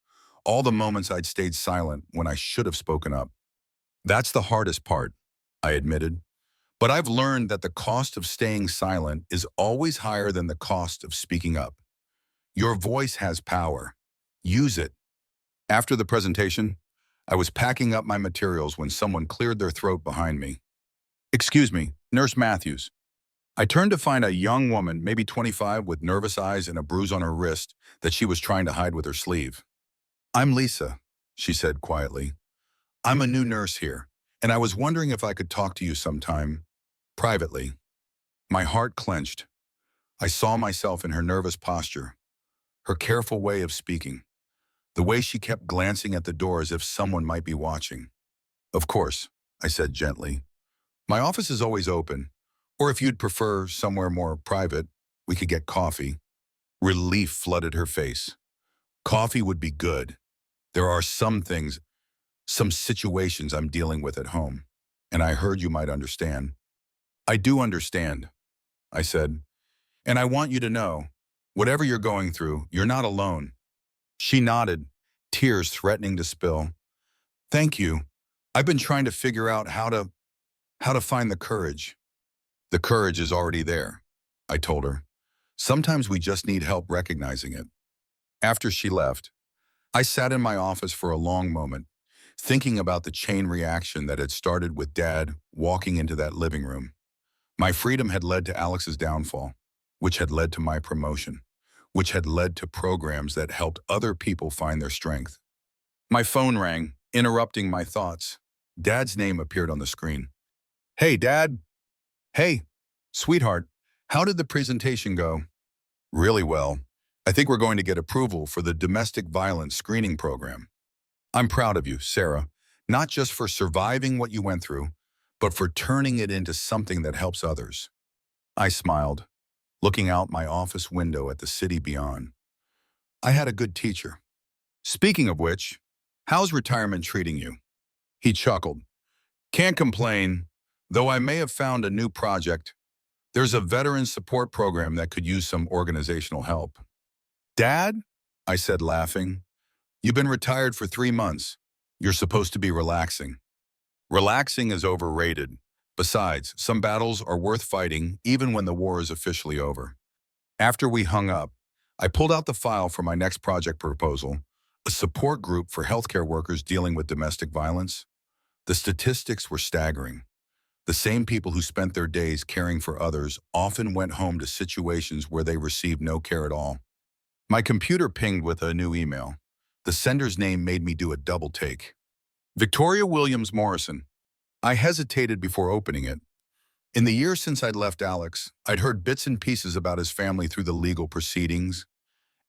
all the moments I'd stayed silent when I should have spoken up. That's the hardest part, I admitted. But I've learned that the cost of staying silent is always higher than the cost of speaking up. Your voice has power. Use it. After the presentation, I was packing up my materials when someone cleared their throat behind me. Excuse me, Nurse Matthews. I turned to find a young woman, maybe 25, with nervous eyes and a bruise on her wrist that she was trying to hide with her sleeve. I'm Lisa, she said quietly. I'm a new nurse here, and I was wondering if I could talk to you sometime, privately. My heart clenched. I saw myself in her nervous posture, her careful way of speaking, the way she kept glancing at the door as if someone might be watching. Of course, I said gently. My office is always open, or if you'd prefer somewhere more private, we could get coffee. Relief flooded her face. Coffee would be good. There are some things, some situations I'm dealing with at home, and I heard you might understand. I do understand, I said, and I want you to know, whatever you're going through, you're not alone. She nodded, tears threatening to spill. Thank you. I've been trying to figure out how to find the courage. The courage is already there, I told her. Sometimes we just need help recognizing it. After she left, I sat in my office for a long moment, thinking about the chain reaction that had started with Dad walking into that living room. My freedom had led to Alex's downfall, which had led to my promotion, which had led to programs that helped other people find their strength. My phone rang, interrupting my thoughts. Dad's name appeared on the screen. "Hey, Dad." "Hey, sweetheart. How did the presentation go?" "Really well. I think we're going to get approval for the domestic violence screening program." "I'm proud of you, Sarah, not just for surviving what you went through, but for turning it into something that helps others." I smiled, looking out my office window at the city beyond. I had a good teacher. "Speaking of which, how's retirement treating you?" He chuckled. "Can't complain, though I may have found a new project. There's a veteran support program that could use some organizational help." "Dad?" I said, laughing. "You've been retired for 3 months. You're supposed to be relaxing." "Relaxing is overrated. Besides, some battles are worth fighting even when the war is officially over." After we hung up, I pulled out the file for my next project proposal, a support group for healthcare workers dealing with domestic violence. The statistics were staggering. The same people who spent their days caring for others often went home to situations where they received no care at all. My computer pinged with a new email. The sender's name made me do a double take. Victoria Williams Morrison. I hesitated before opening it. In the years since I'd left Alex, I'd heard bits and pieces about his family through the legal proceedings.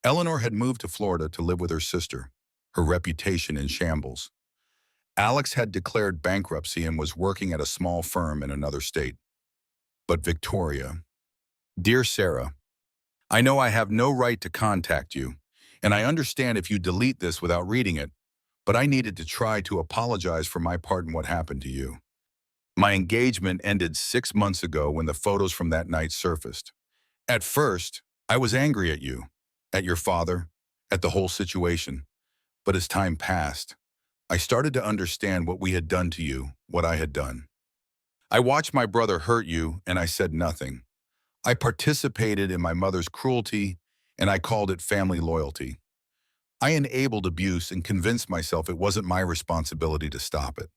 Eleanor had moved to Florida to live with her sister, her reputation in shambles. Alex had declared bankruptcy and was working at a small firm in another state. But Victoria. Dear Sarah, I know I have no right to contact you, and I understand if you delete this without reading it, but I needed to try to apologize for my part in what happened to you. My engagement ended 6 months ago when the photos from that night surfaced. At first, I was angry at you, at your father, at the whole situation. But as time passed, I started to understand what we had done to you, what I had done. I watched my brother hurt you, and I said nothing. I participated in my mother's cruelty, and I called it family loyalty. I enabled abuse and convinced myself it wasn't my responsibility to stop it.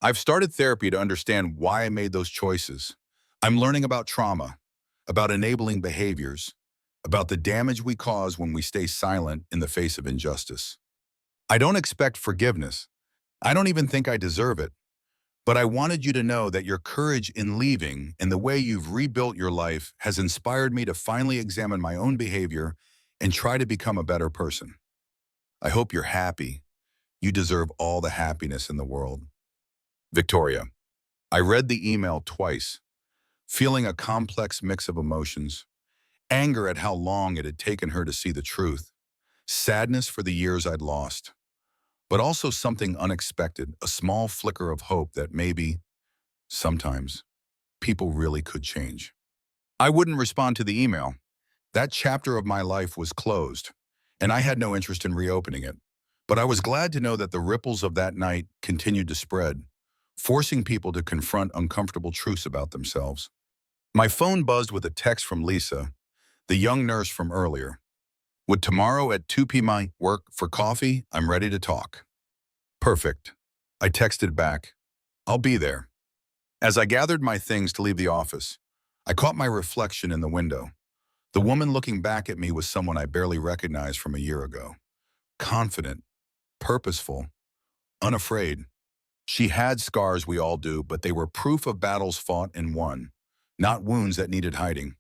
I've started therapy to understand why I made those choices. I'm learning about trauma, about enabling behaviors, about the damage we cause when we stay silent in the face of injustice. I don't expect forgiveness. I don't even think I deserve it. But I wanted you to know that your courage in leaving and the way you've rebuilt your life has inspired me to finally examine my own behavior and try to become a better person. I hope you're happy. You deserve all the happiness in the world. Victoria. I read the email twice, feeling a complex mix of emotions. Anger at how long it had taken her to see the truth. Sadness for the years I'd lost. But also something unexpected, a small flicker of hope that maybe, sometimes, people really could change. I wouldn't respond to the email. That chapter of my life was closed, and I had no interest in reopening it. But I was glad to know that the ripples of that night continued to spread, forcing people to confront uncomfortable truths about themselves. My phone buzzed with a text from Lisa, the young nurse from earlier. Would tomorrow at 2 p.m. work for coffee? I'm ready to talk. Perfect. I texted back. I'll be there. As I gathered my things to leave the office, I caught my reflection in the window. The woman looking back at me was someone I barely recognized from a year ago. Confident, purposeful, unafraid. She had scars, we all do, but they were proof of battles fought and won, not wounds that needed hiding.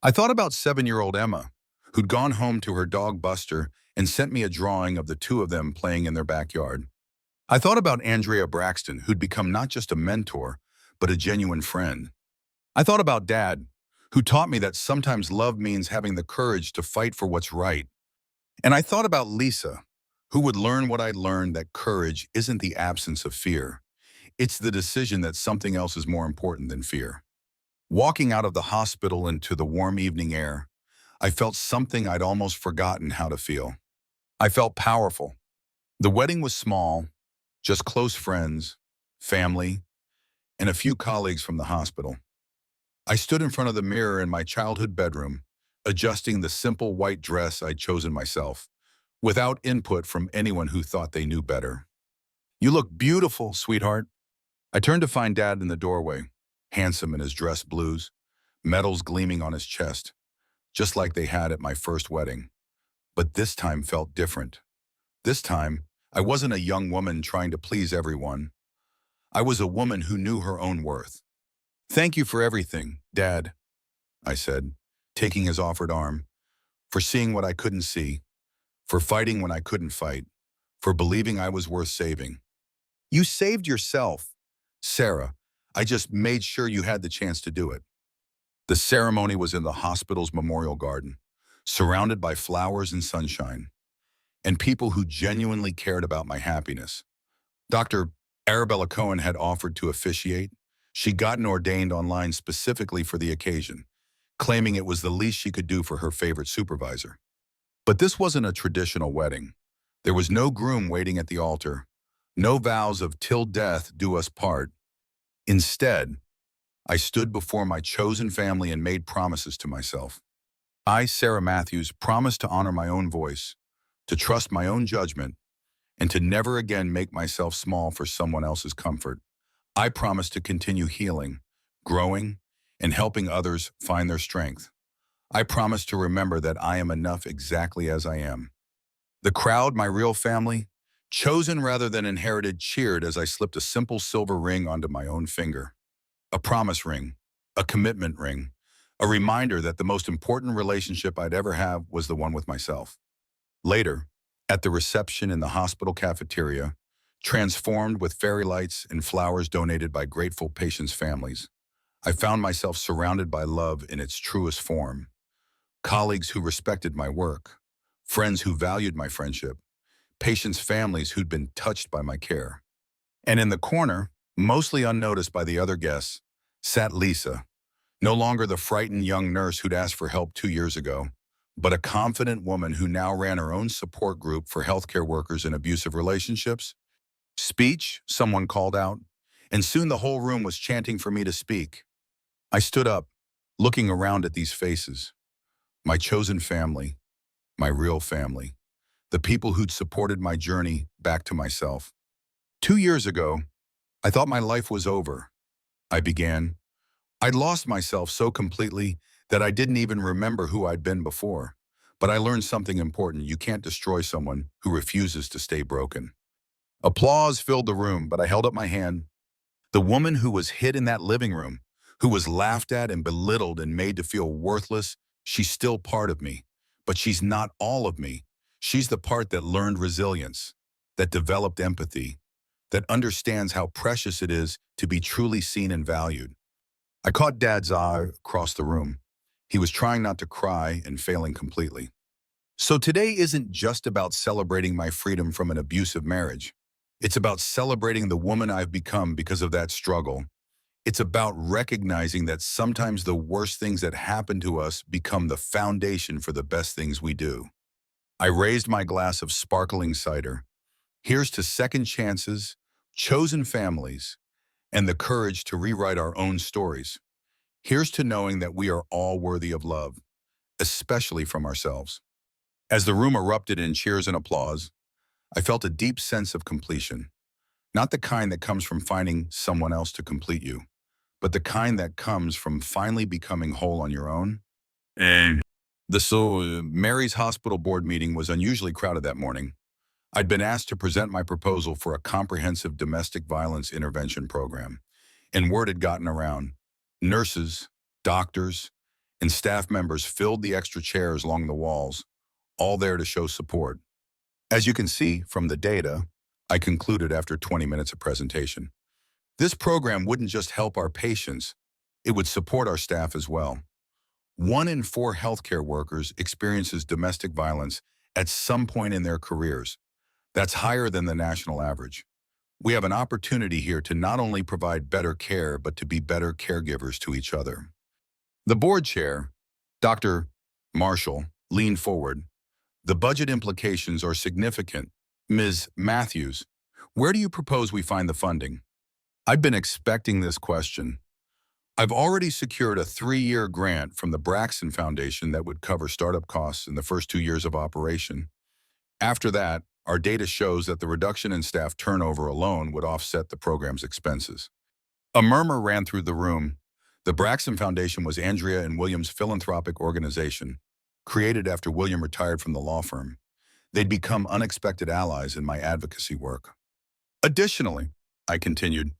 I thought about 7-year-old Emma, who'd gone home to her dog Buster and sent me a drawing of the two of them playing in their backyard. I thought about Andrea Braxton, who'd become not just a mentor, but a genuine friend. I thought about Dad, who taught me that sometimes love means having the courage to fight for what's right. And I thought about Lisa, who would learn what I'd learned, that courage isn't the absence of fear. It's the decision that something else is more important than fear. Walking out of the hospital into the warm evening air, I felt something I'd almost forgotten how to feel. I felt powerful. The wedding was small, just close friends, family, and a few colleagues from the hospital. I stood in front of the mirror in my childhood bedroom, adjusting the simple white dress I'd chosen myself, without input from anyone who thought they knew better. "You look beautiful, sweetheart." I turned to find Dad in the doorway, handsome in his dress blues, medals gleaming on his chest, just like they had at my first wedding. But this time felt different. This time, I wasn't a young woman trying to please everyone. I was a woman who knew her own worth. "Thank you for everything, Dad," I said, taking his offered arm, "for seeing what I couldn't see, for fighting when I couldn't fight, for believing I was worth saving." "You saved yourself, Sarah. I just made sure you had the chance to do it." The ceremony was in the hospital's memorial garden, surrounded by flowers and sunshine, and people who genuinely cared about my happiness. Dr. Arabella Cohen had offered to officiate. She'd gotten ordained online specifically for the occasion, claiming it was the least she could do for her favorite supervisor. But this wasn't a traditional wedding. There was no groom waiting at the altar, no vows of "till death do us part." Instead, I stood before my chosen family and made promises to myself. I, Sarah Matthews, promised to honor my own voice, to trust my own judgment, and to never again make myself small for someone else's comfort. I promised to continue healing, growing, and helping others find their strength. I promised to remember that I am enough exactly as I am. The crowd, my real family, chosen rather than inherited, cheered as I slipped a simple silver ring onto my own finger. A promise ring, a commitment ring, a reminder that the most important relationship I'd ever have was the one with myself. Later, at the reception in the hospital cafeteria, transformed with fairy lights and flowers donated by grateful patients' families, I found myself surrounded by love in its truest form. Colleagues who respected my work, friends who valued my friendship, patients' families who'd been touched by my care. And in the corner, mostly unnoticed by the other guests, sat Lisa, no longer the frightened young nurse who'd asked for help 2 years ago, but a confident woman who now ran her own support group for healthcare workers in abusive relationships. "Speech," someone called out, and soon the whole room was chanting for me to speak. I stood up, looking around at these faces, my chosen family, my real family, the people who'd supported my journey back to myself. 2 years ago, I thought my life was over. I began. I'd lost myself so completely that I didn't even remember who I'd been before. But I learned something important: you can't destroy someone who refuses to stay broken. Applause filled the room, but I held up my hand. The woman who was hid in that living room, who was laughed at and belittled and made to feel worthless, she's still part of me. But she's not all of me. She's the part that learned resilience, that developed empathy, that understands how precious it is to be truly seen and valued. I caught Dad's eye across the room. He was trying not to cry and failing completely. "So today isn't just about celebrating my freedom from an abusive marriage. It's about celebrating the woman I've become because of that struggle. It's about recognizing that sometimes the worst things that happen to us become the foundation for the best things we do." I raised my glass of sparkling cider. Here's to second chances, chosen families, and the courage to rewrite our own stories. Here's to knowing that we are all worthy of love, especially from ourselves. As the room erupted in cheers and applause, I felt a deep sense of completion. Not the kind that comes from finding someone else to complete you, but the kind that comes from finally becoming whole on your own. And Mary's hospital board meeting was unusually crowded that morning. I'd been asked to present my proposal for a comprehensive domestic violence intervention program, and word had gotten around. Nurses, doctors, and staff members filled the extra chairs along the walls, all there to show support. As you can see from the data, I concluded after 20 minutes of presentation, this program wouldn't just help our patients, it would support our staff as well. 1 in 4 healthcare workers experiences domestic violence at some point in their careers. That's higher than the national average. We have an opportunity here to not only provide better care, but to be better caregivers to each other. The board chair, Dr. Marshall, leaned forward. "The budget implications are significant. Ms. Matthews, where do you propose we find the funding?" I've been expecting this question. I've already secured a 3-year grant from the Braxton Foundation that would cover startup costs in the first 2 years of operation. After that, our data shows that the reduction in staff turnover alone would offset the program's expenses. A murmur ran through the room. The Braxton Foundation was Andrea and William's philanthropic organization, created after William retired from the law firm. They'd become unexpected allies in my advocacy work. Additionally, I continued,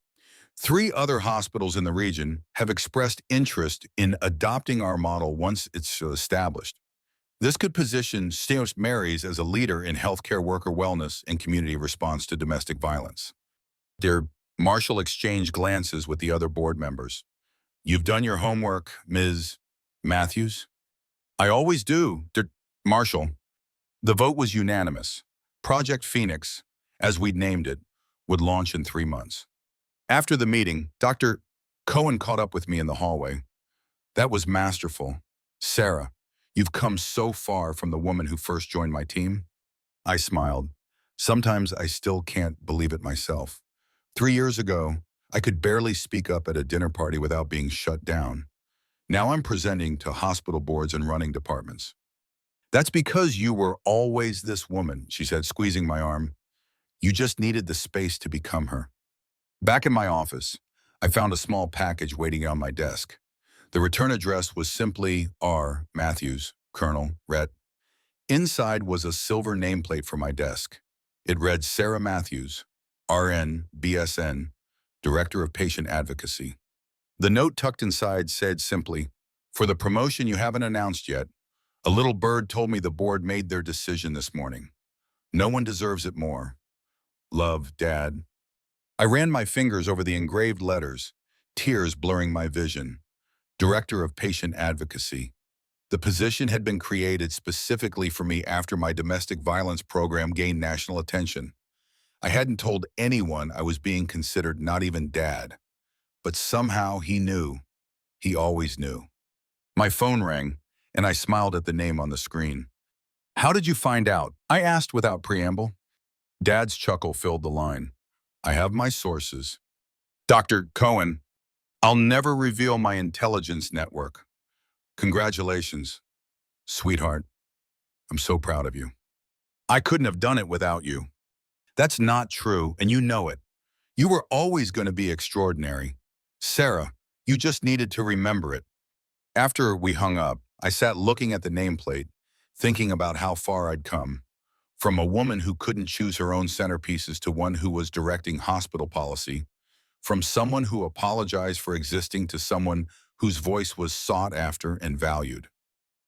3 other hospitals in the region have expressed interest in adopting our model once it's established. This could position St. Mary's as a leader in healthcare worker wellness and community response to domestic violence. Dear Marshall exchanged glances with the other board members. You've done your homework, Ms. Matthews? I always do, Marshall. The vote was unanimous. Project Phoenix, as we'd named it, would launch in 3 months. After the meeting, Dr. Cohen caught up with me in the hallway. That was masterful. Sarah, you've come so far from the woman who first joined my team. I smiled. Sometimes I still can't believe it myself. 3 years ago, I could barely speak up at a dinner party without being shut down. Now I'm presenting to hospital boards and running departments. That's because you were always this woman, she said, squeezing my arm. You just needed the space to become her. Back in my office, I found a small package waiting on my desk. The return address was simply R. Matthews, Colonel, Rhett. Inside was a silver nameplate for my desk. It read Sarah Matthews, RN, BSN, Director of Patient Advocacy. The note tucked inside said simply, for the promotion you haven't announced yet, a little bird told me the board made their decision this morning. No one deserves it more. Love, Dad. I ran my fingers over the engraved letters, tears blurring my vision. Director of Patient Advocacy. The position had been created specifically for me after my domestic violence program gained national attention. I hadn't told anyone I was being considered, not even Dad. But somehow he knew. He always knew. My phone rang, and I smiled at the name on the screen. How did you find out? I asked without preamble. Dad's chuckle filled the line. I have my sources. Dr. Cohen, I'll never reveal my intelligence network. Congratulations, sweetheart. I'm so proud of you. I couldn't have done it without you. That's not true, and you know it. You were always going to be extraordinary. Sarah, you just needed to remember it. After we hung up, I sat looking at the nameplate, thinking about how far I'd come. From a woman who couldn't choose her own centerpieces to one who was directing hospital policy. From someone who apologized for existing to someone whose voice was sought after and valued.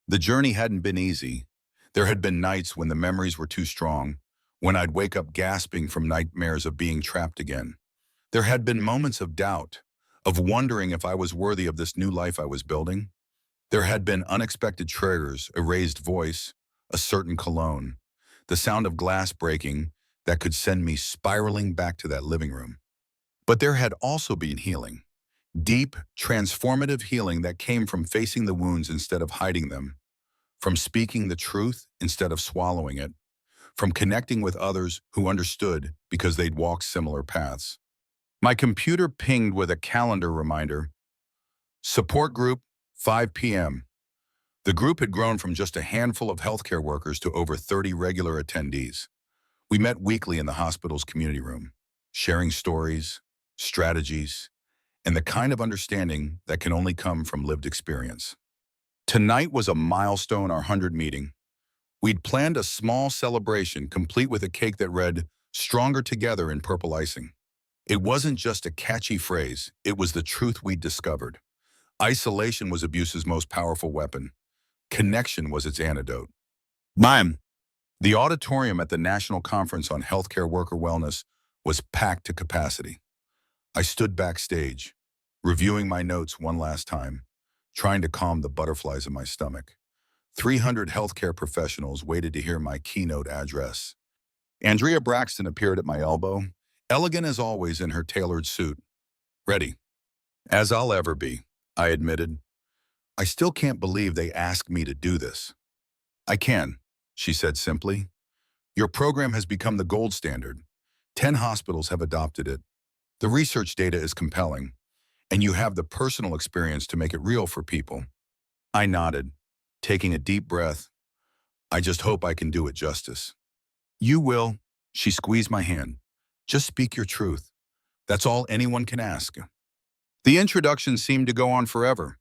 The journey hadn't been easy. There had been nights when the memories were too strong, when I'd wake up gasping from nightmares of being trapped again. There had been moments of doubt, of wondering if I was worthy of this new life I was building. There had been unexpected triggers, a raised voice, a certain cologne, the sound of glass breaking that could send me spiraling back to that living room. But there had also been healing, deep, transformative healing that came from facing the wounds instead of hiding them, from speaking the truth instead of swallowing it, from connecting with others who understood because they'd walked similar paths. My computer pinged with a calendar reminder. Support group, 5 p.m. The group had grown from just a handful of healthcare workers to over 30 regular attendees. We met weekly in the hospital's community room, sharing stories, strategies, and the kind of understanding that can only come from lived experience. Tonight was a milestone, our 100 meeting. We'd planned a small celebration complete with a cake that read, "Stronger Together" in purple icing. It wasn't just a catchy phrase, it was the truth we'd discovered. Isolation was abuse's most powerful weapon. Connection was its antidote. Ma'am. The auditorium at the National Conference on Healthcare Worker Wellness was packed to capacity. I stood backstage, reviewing my notes one last time, trying to calm the butterflies in my stomach. 300 healthcare professionals waited to hear my keynote address. Andrea Braxton appeared at my elbow, elegant as always in her tailored suit. Ready. As I'll ever be, I admitted. I still can't believe they asked me to do this. I can, she said simply. Your program has become the gold standard. 10 hospitals have adopted it. The research data is compelling, and you have the personal experience to make it real for people. I nodded, taking a deep breath. I just hope I can do it justice. You will, She squeezed my hand. Just speak your truth. That's all anyone can ask. The introduction seemed to go on forever,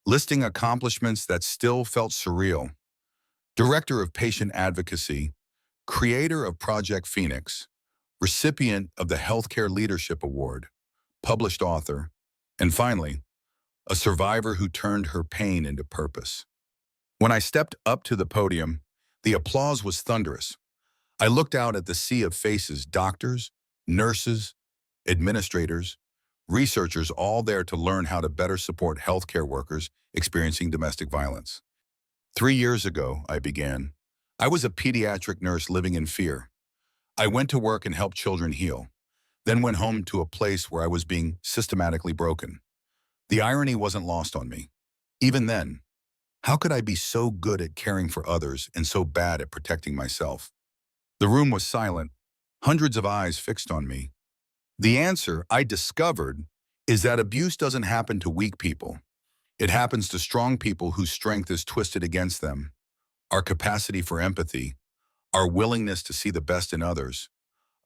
listing accomplishments that still felt surreal. Director of Patient Advocacy, creator of Project Phoenix, recipient of the Healthcare Leadership Award, published author, and finally, a survivor who turned her pain into purpose. When I stepped up to the podium, the applause was thunderous. I looked out at the sea of faces, doctors, nurses, administrators, researchers, all there to learn how to better support healthcare workers experiencing domestic violence. 3 years ago, I began. I was a pediatric nurse living in fear. I went to work and helped children heal, then went home to a place where I was being systematically broken. The irony wasn't lost on me. Even then, how could I be so good at caring for others and so bad at protecting myself? The room was silent, hundreds of eyes fixed on me. The answer, I discovered, is that abuse doesn't happen to weak people. It happens to strong people whose strength is twisted against them. Our capacity for empathy, our willingness to see the best in others,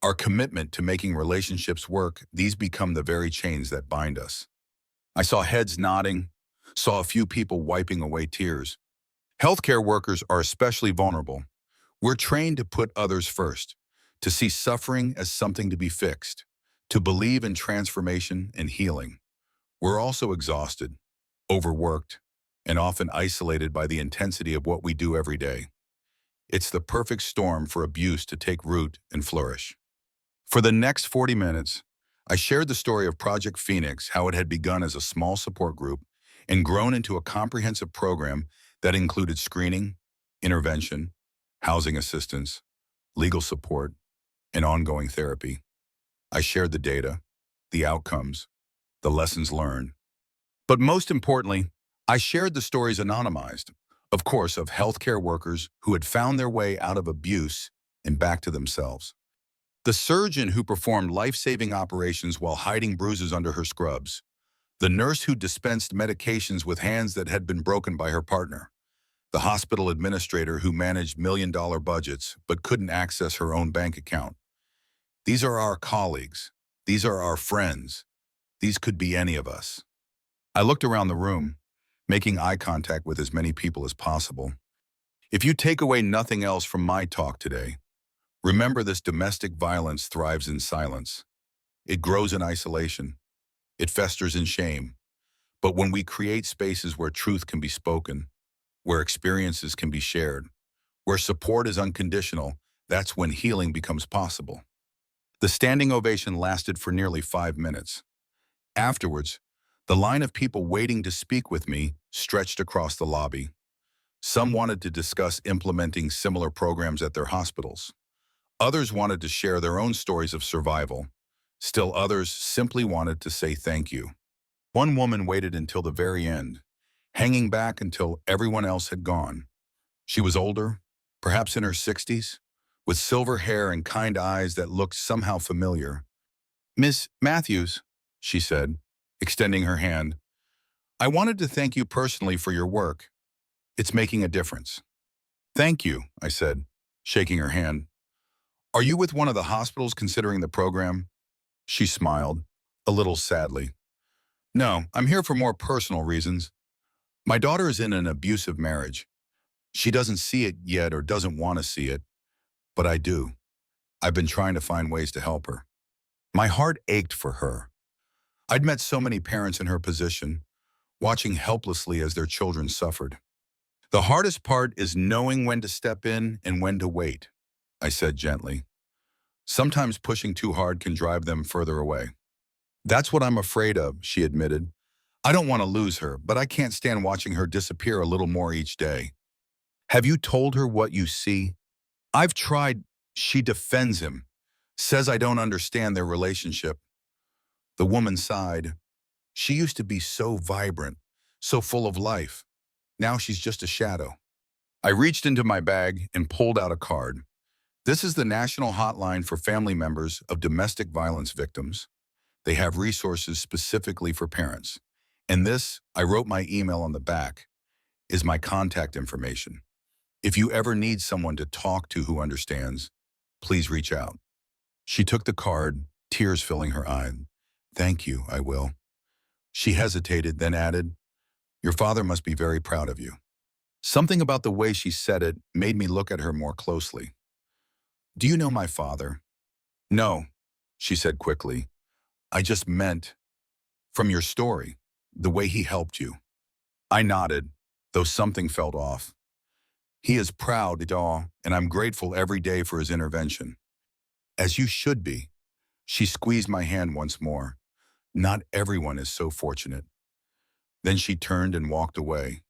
our commitment to making relationships work, these become the very chains that bind us. I saw heads nodding, saw a few people wiping away tears. Healthcare workers are especially vulnerable. We're trained to put others first, to see suffering as something to be fixed, to believe in transformation and healing. We're also exhausted, overworked, and often isolated by the intensity of what we do every day. It's the perfect storm for abuse to take root and flourish. For the next 40 minutes, I shared the story of Project Phoenix, how it had begun as a small support group and grown into a comprehensive program that included screening, intervention, housing assistance, legal support, and ongoing therapy. I shared the data, the outcomes, the lessons learned. But most importantly, I shared the stories anonymized, of course, of healthcare workers who had found their way out of abuse and back to themselves. The surgeon who performed life-saving operations while hiding bruises under her scrubs. The nurse who dispensed medications with hands that had been broken by her partner. The hospital administrator who managed million-dollar budgets but couldn't access her own bank account. These are our colleagues. These are our friends. These could be any of us. I looked around the room, making eye contact with as many people as possible. If you take away nothing else from my talk today, remember this: domestic violence thrives in silence. It grows in isolation. It festers in shame. But when we create spaces where truth can be spoken, where experiences can be shared, where support is unconditional, that's when healing becomes possible. The standing ovation lasted for nearly 5 minutes. Afterwards, the line of people waiting to speak with me stretched across the lobby. Some wanted to discuss implementing similar programs at their hospitals. Others wanted to share their own stories of survival. Still others simply wanted to say thank you. One woman waited until the very end, hanging back until everyone else had gone. She was older, perhaps in her 60s, with silver hair and kind eyes that looked somehow familiar. "Miss Matthews," she said, extending her hand, "I wanted to thank you personally for your work. It's making a difference." "Thank you," I said, shaking her hand. "Are you with one of the hospitals considering the program?" She smiled, a little sadly. "No, I'm here for more personal reasons. My daughter is in an abusive marriage. She doesn't see it yet or doesn't want to see it, but I do. I've been trying to find ways to help her." My heart ached for her. I'd met so many parents in her position, watching helplessly as their children suffered. "The hardest part is knowing when to step in and when to wait," I said gently. "Sometimes pushing too hard can drive them further away." "That's what I'm afraid of," she admitted. "I don't want to lose her, but I can't stand watching her disappear a little more each day." "Have you told her what you see?" "I've tried." She defends him, says I don't understand their relationship. The woman sighed. She used to be so vibrant, so full of life. Now she's just a shadow. I reached into my bag and pulled out a card. "This is the national hotline for family members of domestic violence victims. They have resources specifically for parents. And this," I wrote my email on the back, "is my contact information. If you ever need someone to talk to who understands, please reach out." She took the card, tears filling her eyes. Thank you, I will. She hesitated, then added, your father must be very proud of you. Something about the way she said it made me look at her more closely. Do you know my father? No, she said quickly. I just meant, from your story, the way he helped you. I nodded, though something felt off. He is proud, and I'm grateful every day for his intervention. As you should be. She squeezed my hand once more. Not everyone is so fortunate. Then she turned and walked away,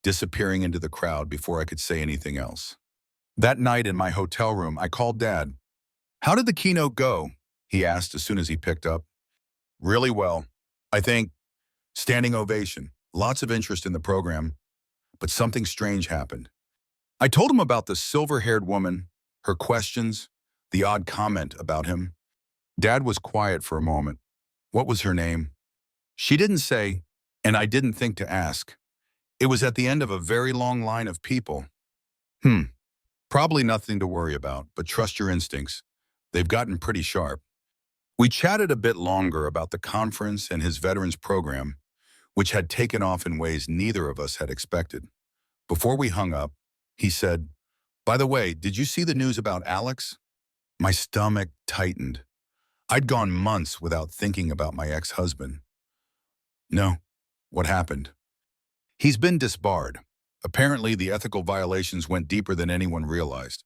disappearing into the crowd before I could say anything else. That night in my hotel room, I called Dad. How did the keynote go? He asked as soon as he picked up. Really well. I think. Standing ovation. Lots of interest in the program. But something strange happened. I told him about the silver-haired woman, her questions, the odd comment about him. Dad was quiet for a moment. What was her name? She didn't say, and I didn't think to ask. It was at the end of a very long line of people. Probably nothing to worry about, but trust your instincts. They've gotten pretty sharp. We chatted a bit longer about the conference and his veterans program, which had taken off in ways neither of us had expected. Before we hung up, he said, by the way, did you see the news about Alex? My stomach tightened. I'd gone months without thinking about my ex-husband. No. What happened? He's been disbarred. Apparently, the ethical violations went deeper than anyone realized.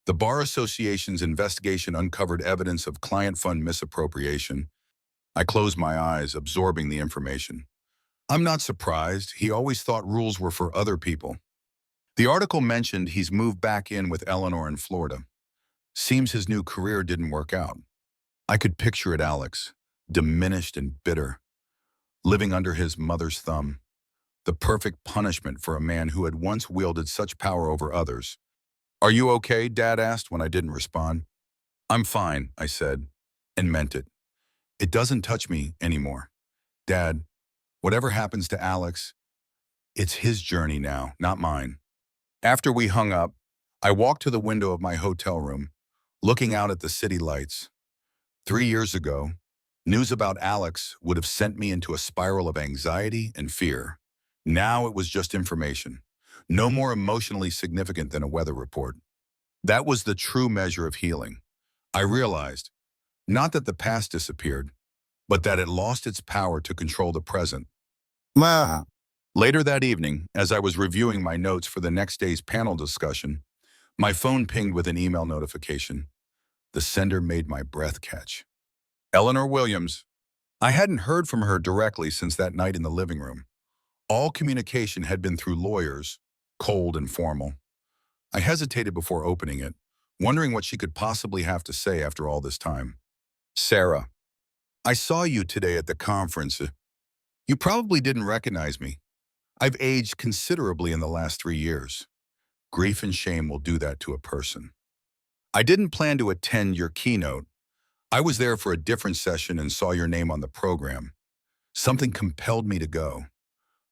The Bar Association's investigation uncovered evidence of client fund misappropriation. I closed my eyes, absorbing the information. I'm not surprised. He always thought rules were for other people. The article mentioned he's moved back in with Eleanor in Florida. Seems his new career didn't work out. I could picture it, Alex, diminished and bitter, living under his mother's thumb. The perfect punishment for a man who had once wielded such power over others. Are you okay? Dad asked when I didn't respond. I'm fine, I said, and meant it. It doesn't touch me anymore. Dad, whatever happens to Alex, it's his journey now, not mine. After we hung up, I walked to the window of my hotel room, looking out at the city lights. 3 years ago, news about Alex would have sent me into a spiral of anxiety and fear. Now it was just information, no more emotionally significant than a weather report. That was the true measure of healing. I realized, not that the past disappeared, but that it lost its power to control the present. Later that evening, as I was reviewing my notes for the next day's panel discussion, my phone pinged with an email notification. The sender made my breath catch. Eleanor Williams. I hadn't heard from her directly since that night in the living room. All communication had been through lawyers, cold and formal. I hesitated before opening it, wondering what she could possibly have to say after all this time. Sarah, I saw you today at the conference. You probably didn't recognize me. I've aged considerably in the last 3 years. Grief and shame will do that to a person. I didn't plan to attend your keynote. I was there for a different session and saw your name on the program. Something compelled me to go.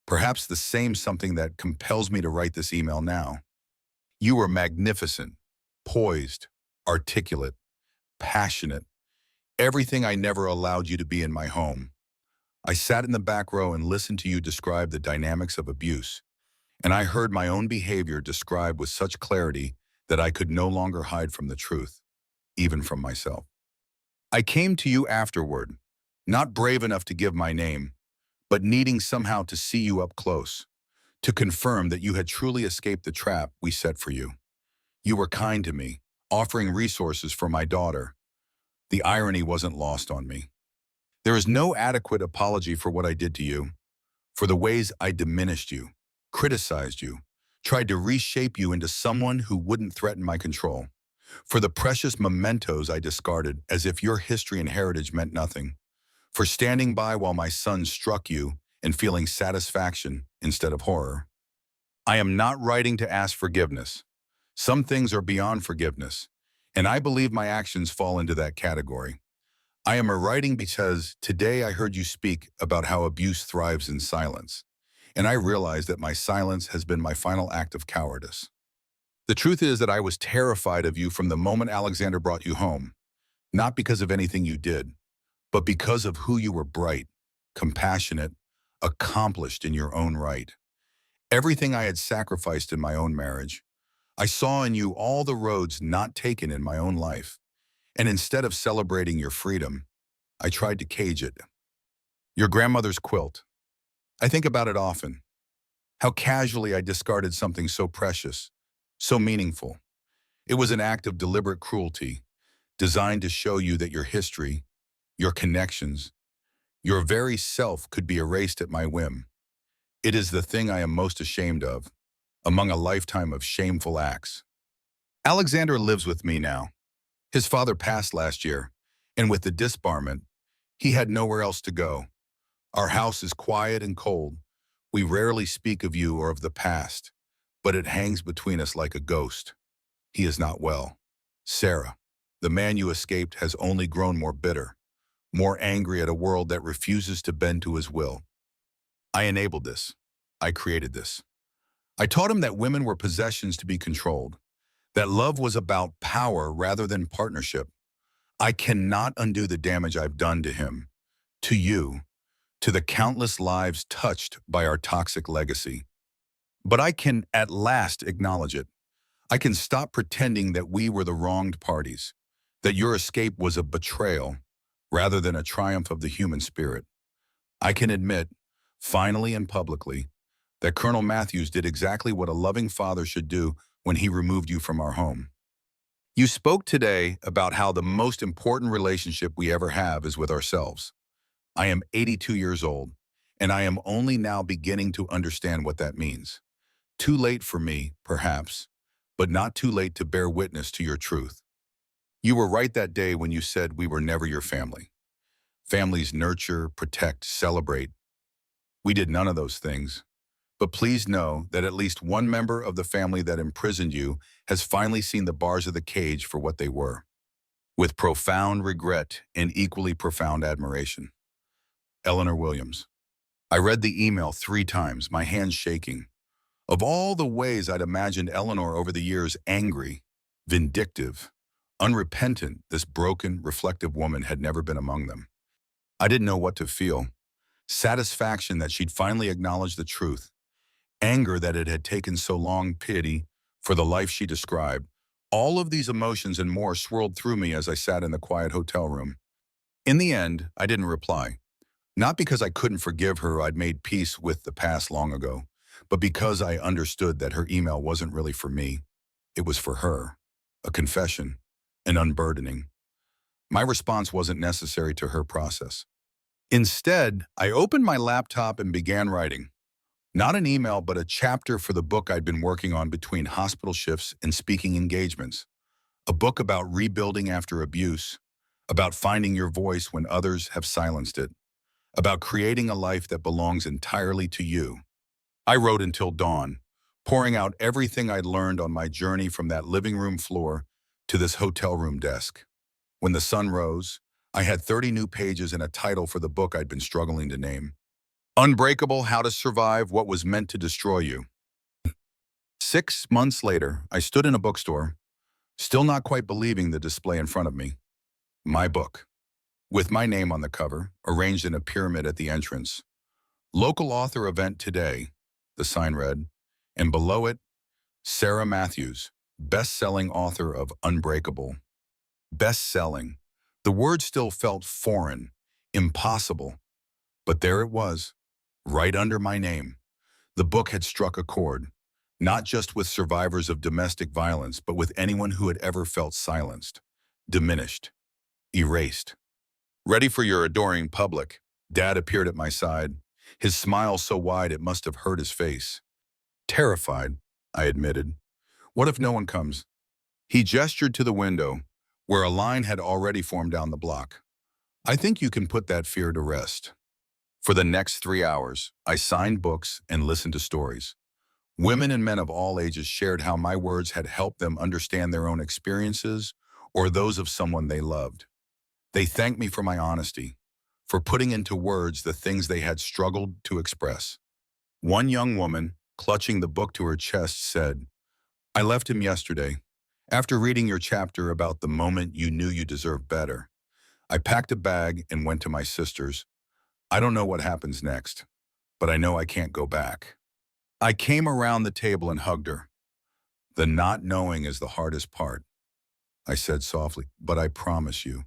Perhaps the same something that compels me to write this email now. You were magnificent, poised, articulate, passionate, everything I never allowed you to be in my home. I sat in the back row and listened to you describe the dynamics of abuse, and I heard my own behavior described with such clarity that I could no longer hide from the truth, even from myself. I came to you afterward, not brave enough to give my name, but needing somehow to see you up close, to confirm that you had truly escaped the trap we set for you. You were kind to me, offering resources for my daughter. The irony wasn't lost on me. There is no adequate apology for what I did to you, for the ways I diminished you, criticized you, tried to reshape you into someone who wouldn't threaten my control, for the precious mementos I discarded as if your history and heritage meant nothing, for standing by while my son struck you and feeling satisfaction instead of horror. I am not writing to ask forgiveness. Some things are beyond forgiveness, and I believe my actions fall into that category. I am writing because today I heard you speak about how abuse thrives in silence, and I realized that my silence has been my final act of cowardice. The truth is that I was terrified of you from the moment Alexander brought you home. Not because of anything you did, but because of who you were: bright, compassionate, accomplished in your own right. Everything I had sacrificed in my own marriage, I saw in you all the roads not taken in my own life. And instead of celebrating your freedom, I tried to cage it. Your grandmother's quilt. I think about it often. How casually I discarded something so precious, so meaningful. It was an act of deliberate cruelty, designed to show you that your history, your connections, your very self could be erased at my whim. It is the thing I am most ashamed of, among a lifetime of shameful acts. Alexander lives with me now. His father passed last year, and with the disbarment, he had nowhere else to go. Our house is quiet and cold. We rarely speak of you or of the past, but it hangs between us like a ghost. He is not well. Sarah, the man you escaped, has only grown more bitter, more angry at a world that refuses to bend to his will. I enabled this. I created this. I taught him that women were possessions to be controlled, that love was about power rather than partnership. I cannot undo the damage I've done to him, to you, to the countless lives touched by our toxic legacy. But I can at last acknowledge it. I can stop pretending that we were the wronged parties, that your escape was a betrayal rather than a triumph of the human spirit. I can admit, finally and publicly, that Colonel Matthews did exactly what a loving father should do when he removed you from our home. You spoke today about how the most important relationship we ever have is with ourselves. I am 82 years old, and I am only now beginning to understand what that means. Too late for me, perhaps, but not too late to bear witness to your truth. You were right that day when you said we were never your family. Families nurture, protect, celebrate. We did none of those things. But please know that at least one member of the family that imprisoned you has finally seen the bars of the cage for what they were, with profound regret and equally profound admiration. Eleanor Williams. I read the email 3 times, my hands shaking. Of all the ways I'd imagined Eleanor over the years: angry, vindictive, unrepentant, this broken, reflective woman had never been among them. I didn't know what to feel. Satisfaction that she'd finally acknowledged the truth. Anger that it had taken so long, pity for the life she described. All of these emotions and more swirled through me as I sat in the quiet hotel room. In the end, I didn't reply. Not because I couldn't forgive her or I'd made peace with the past long ago, but because I understood that her email wasn't really for me. It was for her, a confession, an unburdening. My response wasn't necessary to her process. Instead, I opened my laptop and began writing. Not an email, but a chapter for the book I'd been working on between hospital shifts and speaking engagements. A book about rebuilding after abuse, about finding your voice when others have silenced it, about creating a life that belongs entirely to you. I wrote until dawn, pouring out everything I'd learned on my journey from that living room floor to this hotel room desk. When the sun rose, I had 30 new pages and a title for the book I'd been struggling to name. Unbreakable: How to Survive What Was Meant to Destroy You. 6 months later, I stood in a bookstore, still not quite believing the display in front of me. My book, with my name on the cover, arranged in a pyramid at the entrance. Local author event today, the sign read, and below it, Sarah Matthews, best-selling author of Unbreakable. Best-selling. The word still felt foreign, impossible, but there it was, right under my name. The book had struck a chord, not just with survivors of domestic violence, but with anyone who had ever felt silenced, diminished, erased. Ready for your adoring public, Dad appeared at my side, his smile so wide it must have hurt his face. Terrified, I admitted. What if no one comes? He gestured to the window, where a line had already formed down the block. I think you can put that fear to rest. For the next 3 hours, I signed books and listened to stories. Women and men of all ages shared how my words had helped them understand their own experiences or those of someone they loved. They thanked me for my honesty, for putting into words the things they had struggled to express. One young woman, clutching the book to her chest, said, "I left him yesterday, After reading your chapter about the moment you knew you deserved better, I packed a bag and went to my sister's. I don't know what happens next, but I know I can't go back. I came around the table and hugged her. The not knowing is the hardest part, I said softly, but I promise you,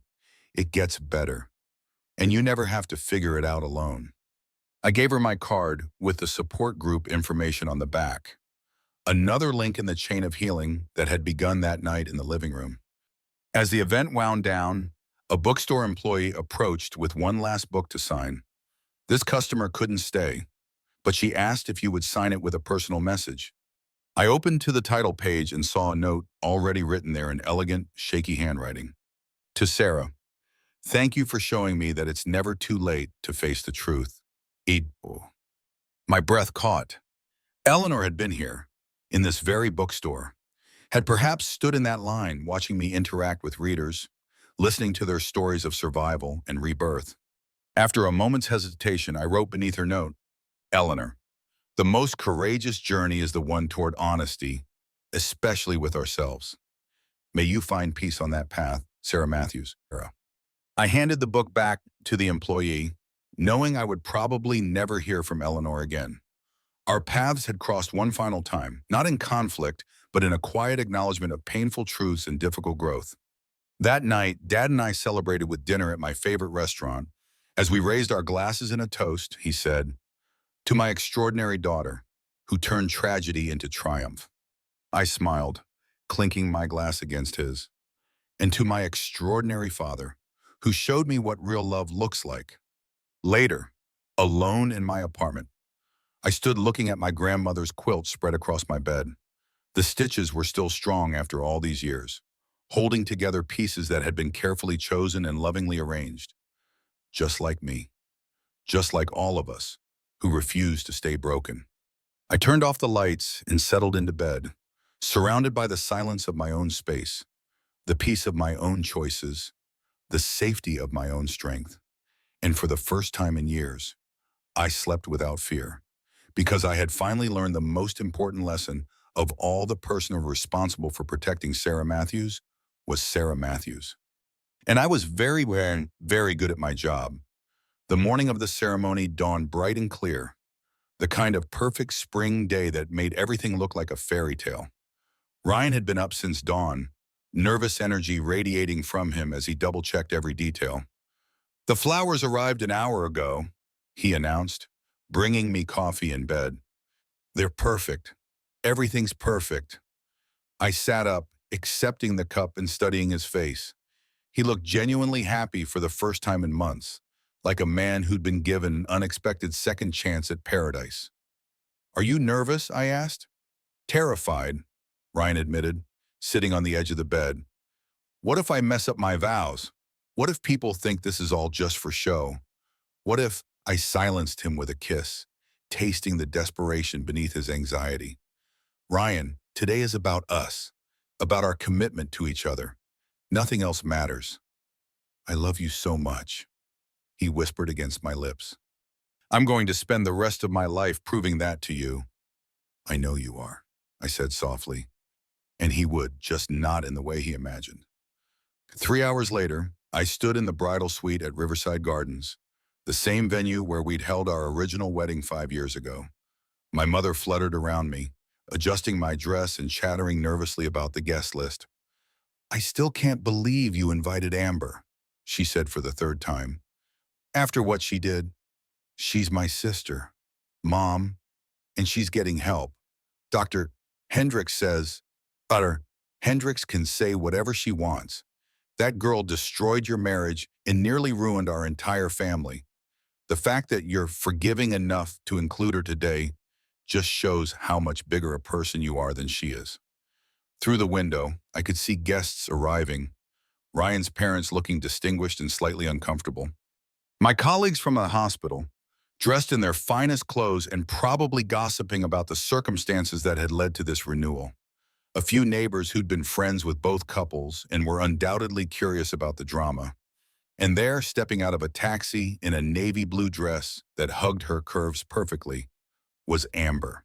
it gets better, and you never have to figure it out alone. I gave her my card with the support group information on the back, another link in the chain of healing that had begun that night in the living room. As the event wound down, a bookstore employee approached with one last book to sign. This customer couldn't stay, but she asked if you would sign it with a personal message. I opened to the title page and saw a note already written there in elegant, shaky handwriting. To Sarah, thank you for showing me that it's never too late to face the truth. My breath caught. Eleanor had been here, in this very bookstore, had perhaps stood in that line watching me interact with readers, listening to their stories of survival and rebirth. After a moment's hesitation, I wrote beneath her note, Eleanor, the most courageous journey is the one toward honesty, especially with ourselves. May you find peace on that path, Sarah Matthews. I handed the book back to the employee, knowing I would probably never hear from Eleanor again. Our paths had crossed one final time, not in conflict, but in a quiet acknowledgement of painful truths and difficult growth. That night, Dad and I celebrated with dinner at my favorite restaurant. As we raised our glasses in a toast, he said, to my extraordinary daughter, who turned tragedy into triumph. I smiled, clinking my glass against his. And to my extraordinary father, who showed me what real love looks like. Later, alone in my apartment, I stood looking at my grandmother's quilt spread across my bed. The stitches were still strong after all these years, holding together pieces that had been carefully chosen and lovingly arranged. Just like me, just like all of us, who refused to stay broken. I turned off the lights and settled into bed, surrounded by the silence of my own space, the peace of my own choices, the safety of my own strength. And for the first time in years, I slept without fear, because I had finally learned the most important lesson of all. The person responsible for protecting Sarah Matthews was Sarah Matthews. And I was very good at my job. The morning of the ceremony dawned bright and clear, the kind of perfect spring day that made everything look like a fairy tale. Ryan had been up since dawn, nervous energy radiating from him as he double-checked every detail. The flowers arrived an hour ago, he announced, bringing me coffee in bed. They're perfect. Everything's perfect. I sat up, accepting the cup and studying his face. He looked genuinely happy for the first time in months, like a man who'd been given an unexpected second chance at paradise. Are you nervous? I asked. Terrified, Ryan admitted, sitting on the edge of the bed. What if I mess up my vows? What if people think this is all just for show? What if I silenced him with a kiss, tasting the desperation beneath his anxiety? Ryan, today is about us, about our commitment to each other. Nothing else matters. I love you so much, he whispered against my lips. I'm going to spend the rest of my life proving that to you. I know you are, I said softly. And he would, just not in the way he imagined. 3 hours later, I stood in the bridal suite at Riverside Gardens, the same venue where we'd held our original wedding 5 years ago. My mother fluttered around me, adjusting my dress and chattering nervously about the guest list. I still can't believe you invited Amber, she said for the third time. After what she did, she's my sister, Mom, and she's getting help. Dr. Hendricks says, Dr. Hendricks can say whatever she wants. That girl destroyed your marriage and nearly ruined our entire family. The fact that you're forgiving enough to include her today just shows how much bigger a person you are than she is. Through the window, I could see guests arriving, Ryan's parents looking distinguished and slightly uncomfortable. My colleagues from the hospital, dressed in their finest clothes and probably gossiping about the circumstances that had led to this renewal. A few neighbors who'd been friends with both couples and were undoubtedly curious about the drama. And there, stepping out of a taxi in a navy blue dress that hugged her curves perfectly, was Amber.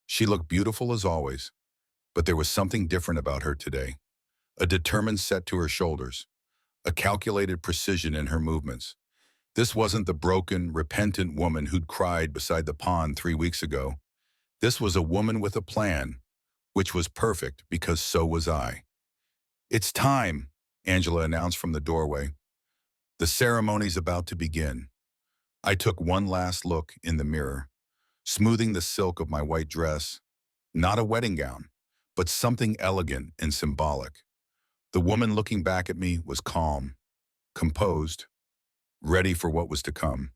She looked beautiful as always, but there was something different about her today. a determined set to her shoulders, a calculated precision in her movements. This wasn't the broken, repentant woman who'd cried beside the pond 3 weeks ago. This was a woman with a plan, which was perfect because so was I. "It's time," Angela announced from the doorway. "The ceremony's about to begin." I took one last look in the mirror, smoothing the silk of my white dress. Not a wedding gown, but something elegant and symbolic. The woman looking back at me was calm, composed, ready for what was to come.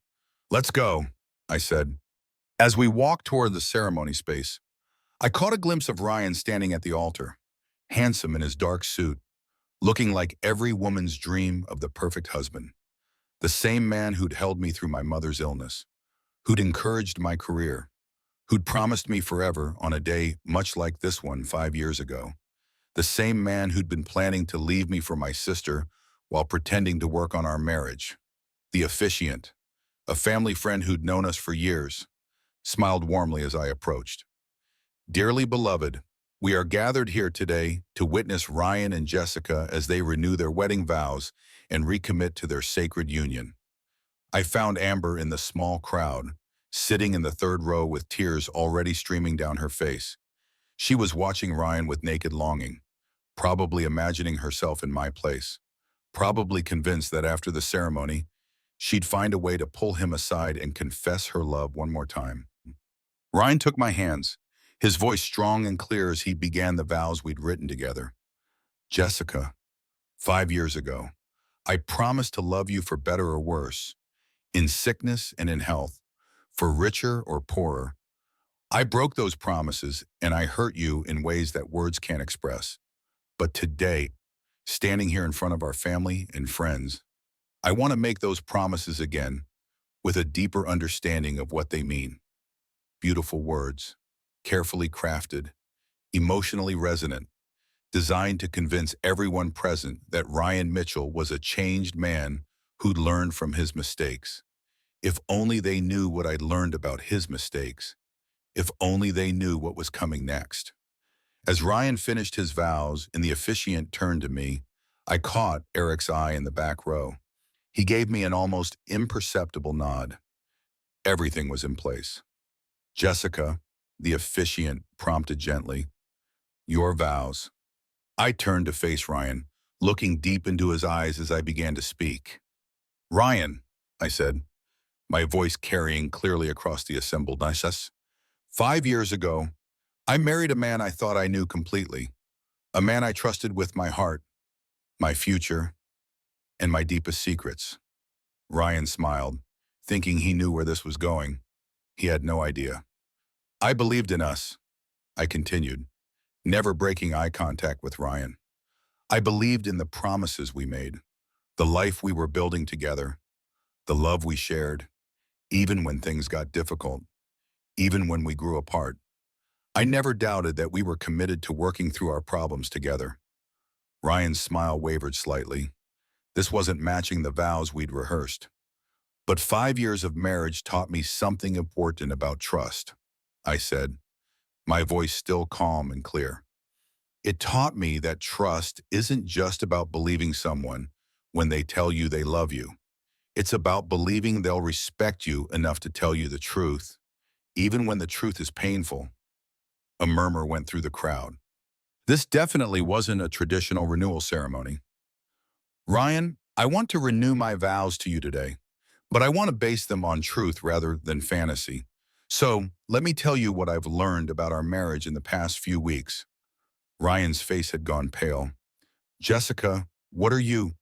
"Let's go," I said. As we walked toward the ceremony space, I caught a glimpse of Ryan standing at the altar, handsome in his dark suit, looking like every woman's dream of the perfect husband. The same man who'd held me through my mother's illness, who'd encouraged my career, who'd promised me forever on a day much like this one 5 years ago. The same man who'd been planning to leave me for my sister while pretending to work on our marriage. The officiant, a family friend who'd known us for years, smiled warmly as I approached. "Dearly beloved, we are gathered here today to witness Ryan and Jessica as they renew their wedding vows and recommit to their sacred union." I found Amber in the small crowd, sitting in the third row with tears already streaming down her face. She was watching Ryan with naked longing, probably imagining herself in my place, probably convinced that after the ceremony, she'd find a way to pull him aside and confess her love one more time. Ryan took my hands, his voice strong and clear as he began the vows we'd written together. "Jessica, 5 years ago, I promised to love you for better or worse, in sickness and in health, for richer or poorer. I broke those promises and I hurt you in ways that words can't express. But today, standing here in front of our family and friends, I want to make those promises again with a deeper understanding of what they mean." Beautiful words, carefully crafted, emotionally resonant, designed to convince everyone present that Ryan Mitchell was a changed man who'd learned from his mistakes. If only they knew what I'd learned about his mistakes. If only they knew what was coming next. As Ryan finished his vows and the officiant turned to me, I caught Eric's eye in the back row. He gave me an almost imperceptible nod. Everything was in place. "Jessica," the officiant prompted gently, "your vows." I turned to face Ryan, looking deep into his eyes as I began to speak. "Ryan," I said, my voice carrying clearly across the assembled masses, "5 years ago, I married a man I thought I knew completely, a man I trusted with my heart, my future, and my deepest secrets." Ryan smiled, thinking he knew where this was going. He had no idea. "I believed in us," I continued, never breaking eye contact with Ryan. "I believed in the promises we made, the life we were building together, the love we shared, even when things got difficult, even when we grew apart. I never doubted that we were committed to working through our problems together." Ryan's smile wavered slightly. This wasn't matching the vows we'd rehearsed. "But 5 years of marriage taught me something important about trust," I said, my voice still calm and clear. "It taught me that trust isn't just about believing someone when they tell you they love you. It's about believing they'll respect you enough to tell you the truth, even when the truth is painful." A murmur went through the crowd. This definitely wasn't a traditional renewal ceremony. "Ryan, I want to renew my vows to you today, but I want to base them on truth rather than fantasy. So, let me tell you what I've learned about our marriage in the past few weeks." Ryan's face had gone pale. "Jessica, what are you?"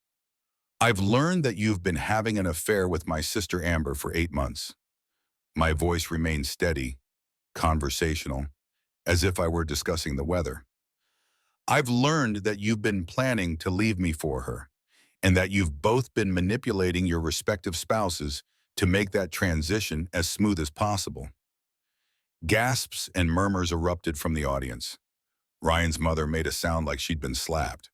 "I've learned that you've been having an affair with my sister Amber for 8 months. My voice remained steady, conversational, as if I were discussing the weather. "I've learned that you've been planning to leave me for her, and that you've both been manipulating your respective spouses to make that transition as smooth as possible." Gasps and murmurs erupted from the audience. Ryan's mother made a sound like she'd been slapped.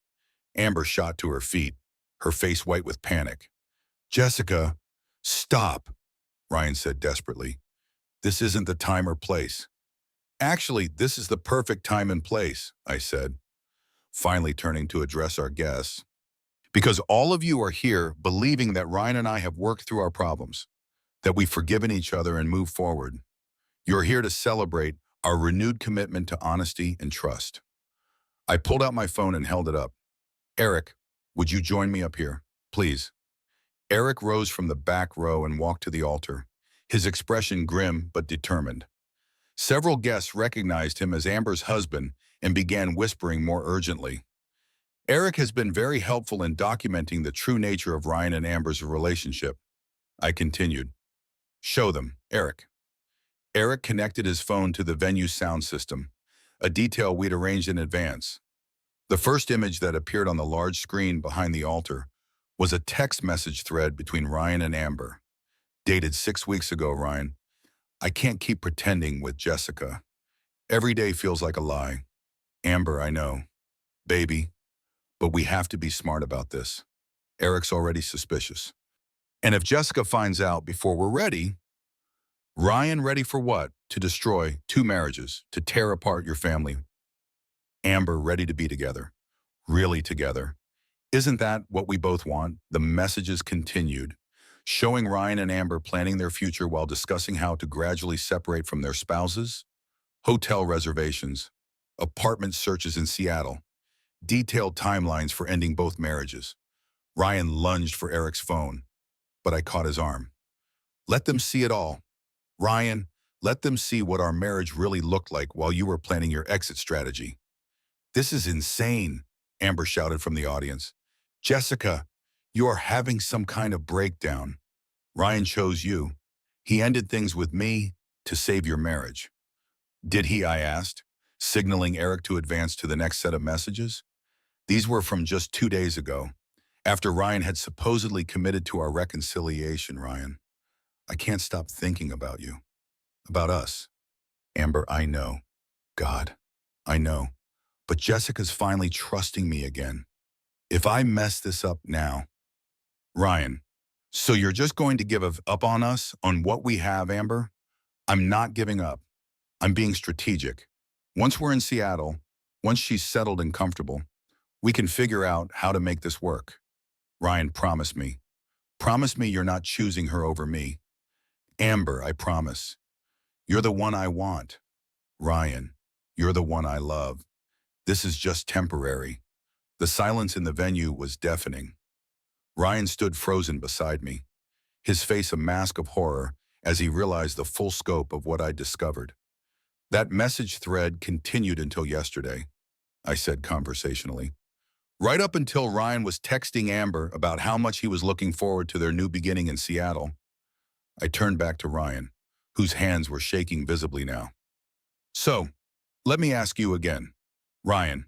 Amber shot to her feet, her face white with panic. "Jessica, stop," Ryan said desperately. "This isn't the time or place." "Actually, this is the perfect time and place," I said. finally turning to address our guests. Because all of you are here believing that Ryan and I have worked through our problems, that we've forgiven each other and moved forward. You're here to celebrate our renewed commitment to honesty and trust. I pulled out my phone and held it up. Eric, would you join me up here, please? Eric rose from the back row and walked to the altar, his expression grim but determined. Several guests recognized him as Amber's husband and began whispering more urgently. Eric has been very helpful in documenting the true nature of Ryan and Amber's relationship. I continued. Show them, Eric. Eric connected his phone to the venue's sound system, a detail we'd arranged in advance. The first image that appeared on the large screen behind the altar was a text message thread between Ryan and Amber. Dated 6 weeks ago, Ryan. I can't keep pretending with Jessica. Every day feels like a lie. Amber, I know. Baby. But we have to be smart about this. Eric's already suspicious. And if Jessica finds out before we're ready, Ryan ready for what? To destroy 2 marriages, to tear apart your family. Amber ready to be together. Really together. Isn't that what we both want? The messages continued, showing Ryan and Amber planning their future while discussing how to gradually separate from their spouses, hotel reservations, apartment searches in Seattle, detailed timelines for ending both marriages. Ryan lunged for Eric's phone, but I caught his arm. Let them see it all. Ryan, let them see what our marriage really looked like while you were planning your exit strategy. This is insane, Amber shouted from the audience. Jessica, you are having some kind of breakdown. Ryan chose you. He ended things with me to save your marriage. Did he? I asked, signaling Eric to advance to the next set of messages. These were from just 2 days ago, after Ryan had supposedly committed to our reconciliation. Ryan, I can't stop thinking about you, about us. Amber, I know. God, I know. But Jessica's finally trusting me again. If I mess this up now. Ryan, so you're just going to give up on us, on what we have, Amber? I'm not giving up. I'm being strategic. Once we're in Seattle, once she's settled and comfortable, we can figure out how to make this work. Ryan, promise me. Promise me you're not choosing her over me. Amber, I promise. You're the one I want. Ryan, you're the one I love. This is just temporary. The silence in the venue was deafening. Ryan stood frozen beside me, his face a mask of horror as he realized the full scope of what I'd discovered. That message thread continued until yesterday, I said conversationally. Right up until Ryan was texting Amber about how much he was looking forward to their new beginning in Seattle. I turned back to Ryan, whose hands were shaking visibly now. So, let me ask you again. Ryan,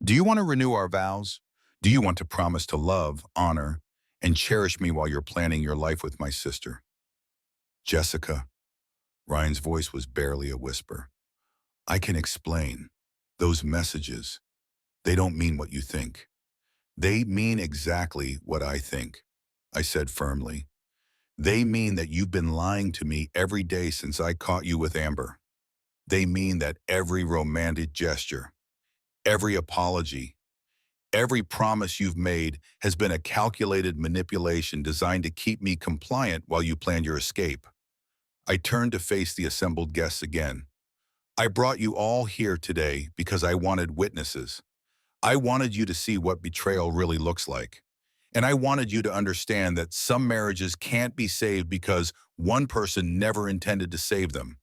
do you want to renew our vows? Do you want to promise to love, honor, and cherish me while you're planning your life with my sister? Jessica, Ryan's voice was barely a whisper. I can explain. Those messages, they don't mean what you think. They mean exactly what I think, I said firmly. They mean that you've been lying to me every day since I caught you with Amber. They mean that every romantic gesture, every apology, every promise you've made has been a calculated manipulation designed to keep me compliant while you planned your escape. I turned to face the assembled guests again. I brought you all here today because I wanted witnesses. I wanted you to see what betrayal really looks like. And I wanted you to understand that some marriages can't be saved because one person never intended to save them.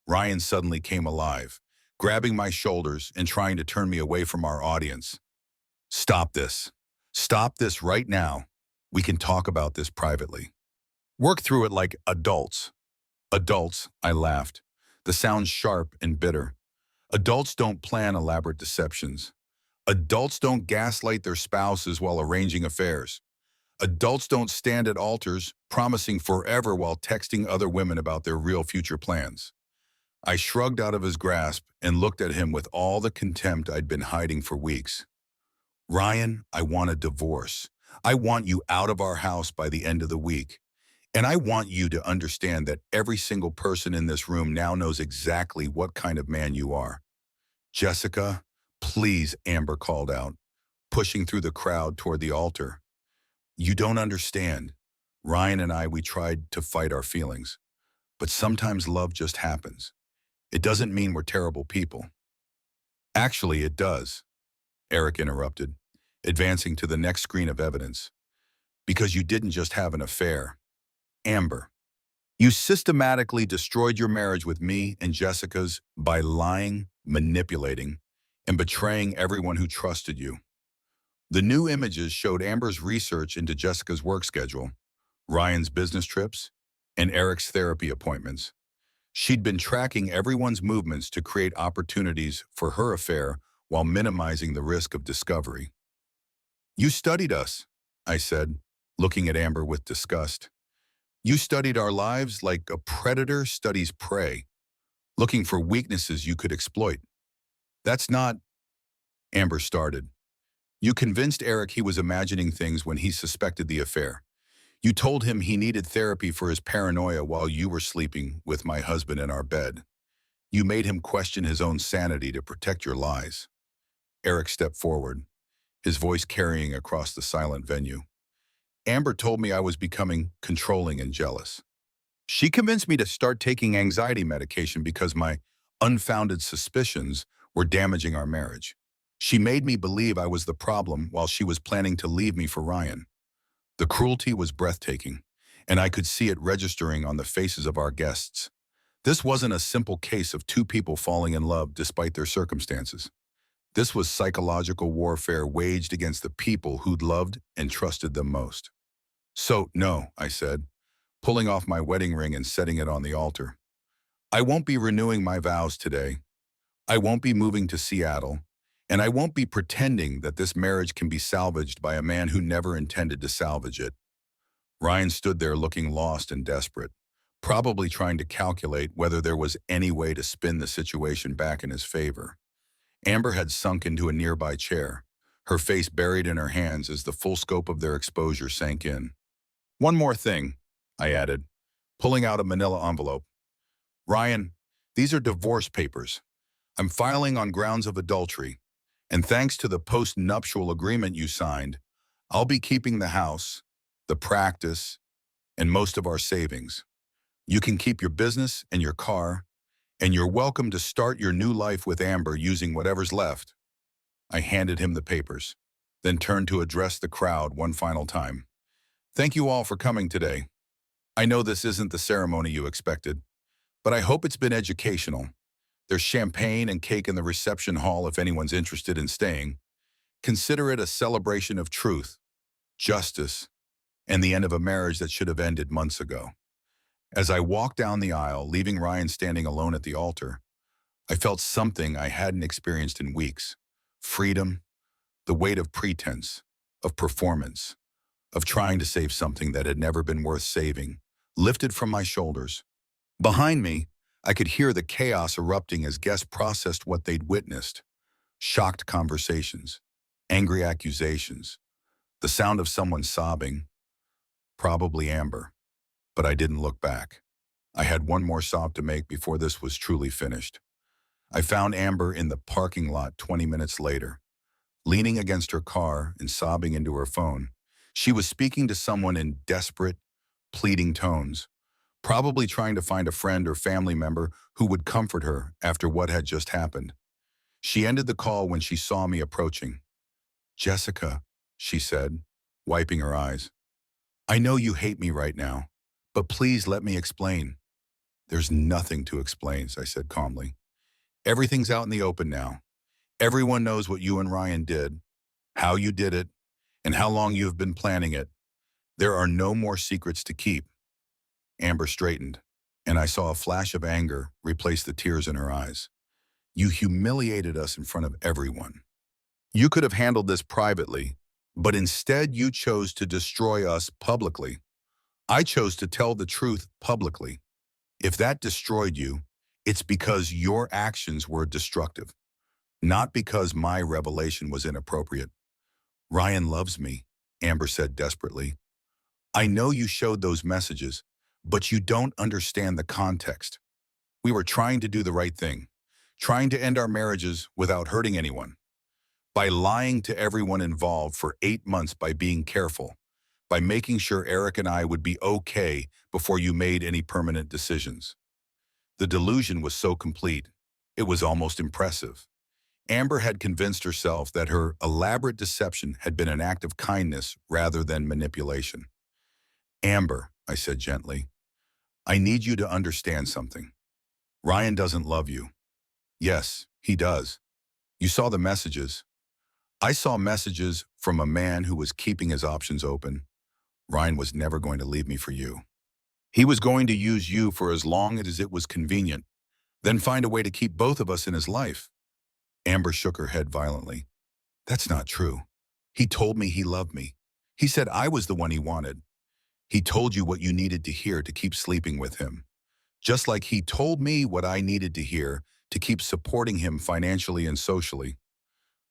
Ryan suddenly came alive, grabbing my shoulders and trying to turn me away from our audience. Stop this. Stop this right now. We can talk about this privately. Work through it like adults. Adults, I laughed, the sound sharp and bitter. Adults don't plan elaborate deceptions. Adults don't gaslight their spouses while arranging affairs. Adults don't stand at altars promising forever while texting other women about their real future plans. I shrugged out of his grasp and looked at him with all the contempt I'd been hiding for weeks. Ryan, I want a divorce. I want you out of our house by the end of the week. And I want you to understand that every single person in this room now knows exactly what kind of man you are. Jessica, Please, Amber called out, pushing through the crowd toward the altar. You don't understand. Ryan and I, we tried to fight our feelings. But sometimes love just happens. It doesn't mean we're terrible people. Actually, it does, Eric interrupted, advancing to the next screen of evidence. Because you didn't just have an affair. Amber, you systematically destroyed your marriage with me and Jessica's by lying, manipulating, and betraying everyone who trusted you. The new images showed Amber's research into Jessica's work schedule, Ryan's business trips, and Eric's therapy appointments. She'd been tracking everyone's movements to create opportunities for her affair while minimizing the risk of discovery. You studied us, I said, looking at Amber with disgust. You studied our lives like a predator studies prey, looking for weaknesses you could exploit. That's not, Amber started. You convinced Eric he was imagining things when he suspected the affair. You told him he needed therapy for his paranoia while you were sleeping with my husband in our bed. You made him question his own sanity to protect your lies. Eric stepped forward, his voice carrying across the silent venue. Amber told me I was becoming controlling and jealous. She convinced me to start taking anxiety medication because my unfounded suspicions were damaging our marriage. She made me believe I was the problem while she was planning to leave me for Ryan. The cruelty was breathtaking, and I could see it registering on the faces of our guests. This wasn't a simple case of two people falling in love despite their circumstances. This was psychological warfare waged against the people who'd loved and trusted them most. So, no, I said, pulling off my wedding ring and setting it on the altar. I won't be renewing my vows today. I won't be moving to Seattle. And I won't be pretending that this marriage can be salvaged by a man who never intended to salvage it. Ryan stood there looking lost and desperate, probably trying to calculate whether there was any way to spin the situation back in his favor. Amber had sunk into a nearby chair, her face buried in her hands as the full scope of their exposure sank in. One more thing, I added, pulling out a manila envelope. Ryan, these are divorce papers. I'm filing on grounds of adultery. And thanks to the post-nuptial agreement you signed, I'll be keeping the house, the practice, and most of our savings. You can keep your business and your car, and you're welcome to start your new life with Amber using whatever's left. I handed him the papers, then turned to address the crowd one final time. Thank you all for coming today. I know this isn't the ceremony you expected, but I hope it's been educational. There's champagne and cake in the reception hall if anyone's interested in staying. Consider it a celebration of truth, justice, and the end of a marriage that should have ended months ago. As I walked down the aisle, leaving Ryan standing alone at the altar, I felt something I hadn't experienced in weeks. Freedom, the weight of pretense, of performance, of trying to save something that had never been worth saving, lifted from my shoulders. Behind me, I could hear the chaos erupting as guests processed what they'd witnessed. Shocked conversations, angry accusations, the sound of someone sobbing, probably Amber. But I didn't look back. I had one more sob to make before this was truly finished. I found Amber in the parking lot 20 minutes later, leaning against her car and sobbing into her phone. She was speaking to someone in desperate, pleading tones, probably trying to find a friend or family member who would comfort her after what had just happened. She ended the call when she saw me approaching. Jessica, she said, wiping her eyes. I know you hate me right now, but please let me explain. There's nothing to explain, I said calmly. Everything's out in the open now. Everyone knows what you and Ryan did, how you did it, and how long you have been planning it. There are no more secrets to keep. Amber straightened, and I saw a flash of anger replace the tears in her eyes. You humiliated us in front of everyone. You could have handled this privately, but instead you chose to destroy us publicly. I chose to tell the truth publicly. If that destroyed you, it's because your actions were destructive, not because my revelation was inappropriate. Ryan loves me, Amber said desperately. I know you showed those messages, but you don't understand the context. We were trying to do the right thing, trying to end our marriages without hurting anyone. By lying to everyone involved for 8 months, by being careful, by making sure Eric and I would be okay before you made any permanent decisions. The delusion was so complete, it was almost impressive. Amber had convinced herself that her elaborate deception had been an act of kindness rather than manipulation. Amber, I said gently, I need you to understand something. Ryan doesn't love you. Yes, he does. You saw the messages. I saw messages from a man who was keeping his options open. Ryan was never going to leave me for you. He was going to use you for as long as it was convenient, then find a way to keep both of us in his life. Amber shook her head violently. That's not true. He told me he loved me. He said I was the one he wanted. He told you what you needed to hear to keep sleeping with him. Just like he told me what I needed to hear to keep supporting him financially and socially.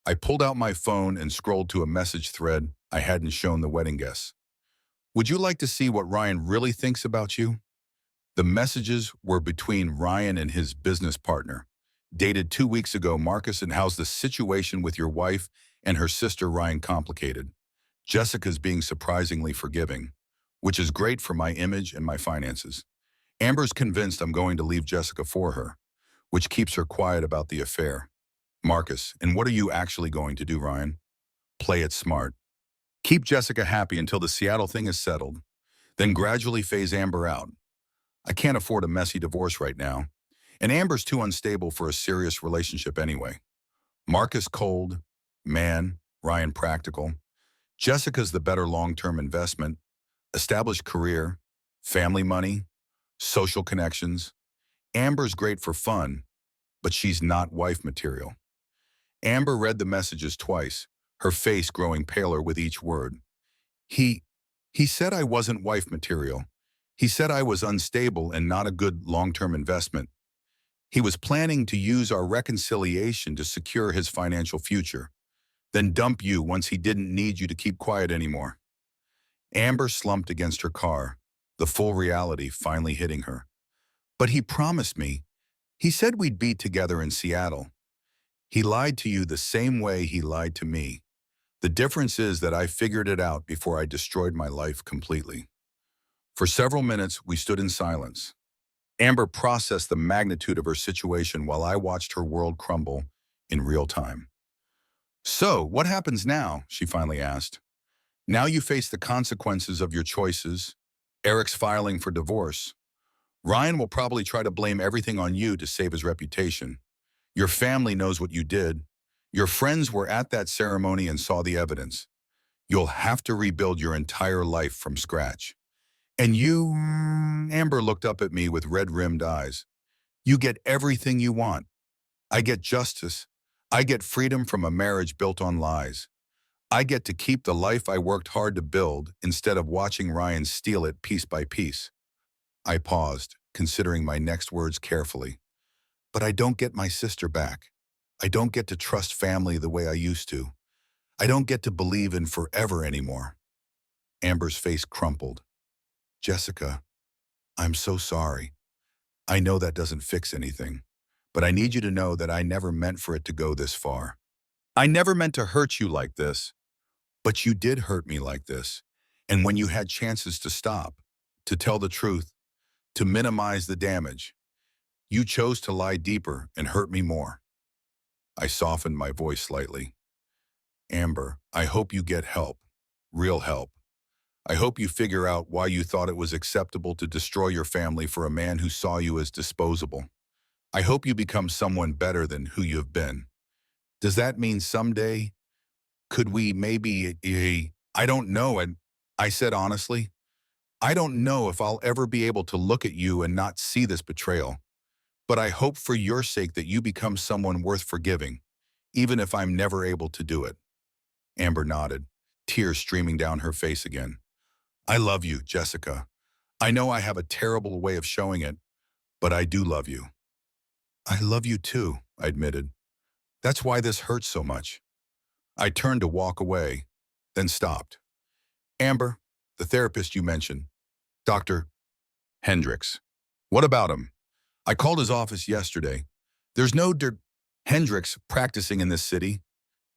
I pulled out my phone and scrolled to a message thread I hadn't shown the wedding guests. Would you like to see what Ryan really thinks about you? The messages were between Ryan and his business partner. Dated 2 weeks ago, Marcus, and how's the situation with your wife and her sister Ryan complicated? Jessica's being surprisingly forgiving, which is great for my image and my finances. Amber's convinced I'm going to leave Jessica for her, which keeps her quiet about the affair. Marcus, and what are you actually going to do, Ryan? Play it smart. Keep Jessica happy until the Seattle thing is settled, then gradually phase Amber out. I can't afford a messy divorce right now, and Amber's too unstable for a serious relationship anyway. Marcus cold, man, Ryan practical. Jessica's the better long-term investment, established career, family money, social connections. Amber's great for fun, but she's not wife material. Amber read the messages twice, her face growing paler with each word. He said I wasn't wife material. He said I was unstable and not a good long-term investment. He was planning to use our reconciliation to secure his financial future, then dump you once he didn't need you to keep quiet anymore. Amber slumped against her car, the full reality finally hitting her. But he promised me. He said we'd be together in Seattle. He lied to you the same way he lied to me. The difference is that I figured it out before I destroyed my life completely. For several minutes, we stood in silence. Amber processed the magnitude of her situation while I watched her world crumble in real time. So, what happens now? She finally asked. Now you face the consequences of your choices. Eric's filing for divorce. Ryan will probably try to blame everything on you to save his reputation. Your family knows what you did. Your friends were at that ceremony and saw the evidence. You'll have to rebuild your entire life from scratch. And you, Amber looked up at me with red-rimmed eyes. You get everything you want. I get justice. I get freedom from a marriage built on lies. I get to keep the life I worked hard to build instead of watching Ryan steal it piece by piece. I paused, considering my next words carefully. But I don't get my sister back. I don't get to trust family the way I used to. I don't get to believe in forever anymore. Amber's face crumpled. Jessica, I'm so sorry. I know that doesn't fix anything, but I need you to know that I never meant for it to go this far. I never meant to hurt you like this, but you did hurt me like this. And when you had chances to stop, to tell the truth, to minimize the damage, you chose to lie deeper and hurt me more. I softened my voice slightly. Amber, I hope you get help, real help. I hope you figure out why you thought it was acceptable to destroy your family for a man who saw you as disposable. I hope you become someone better than who you've been. Does that mean someday? Could we maybe, I don't know, and I said honestly, I don't know if I'll ever be able to look at you and not see this betrayal. But I hope for your sake that you become someone worth forgiving, even if I'm never able to do it. Amber nodded, tears streaming down her face again. I love you, Jessica. I know I have a terrible way of showing it, but I do love you. I love you too, I admitted. That's why this hurts so much. I turned to walk away, then stopped. Amber, the therapist you mentioned, Dr. Hendricks. What about him? I called his office yesterday. There's no Hendricks practicing in this city.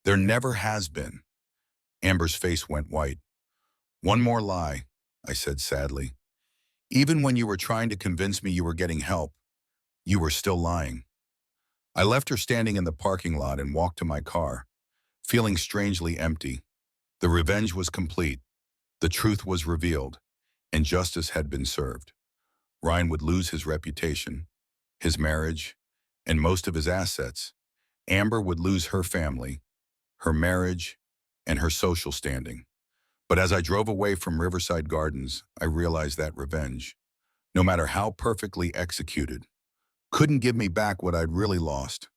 There never has been. Amber's face went white. One more lie, I said sadly. Even when you were trying to convince me you were getting help, you were still lying. I left her standing in the parking lot and walked to my car, feeling strangely empty. The revenge was complete. The truth was revealed, and justice had been served. Ryan would lose his reputation, his marriage, and most of his assets. Amber would lose her family, her marriage, and her social standing. But as I drove away from Riverside Gardens, I realized that revenge, no matter how perfectly executed, couldn't give me back what I'd really lost.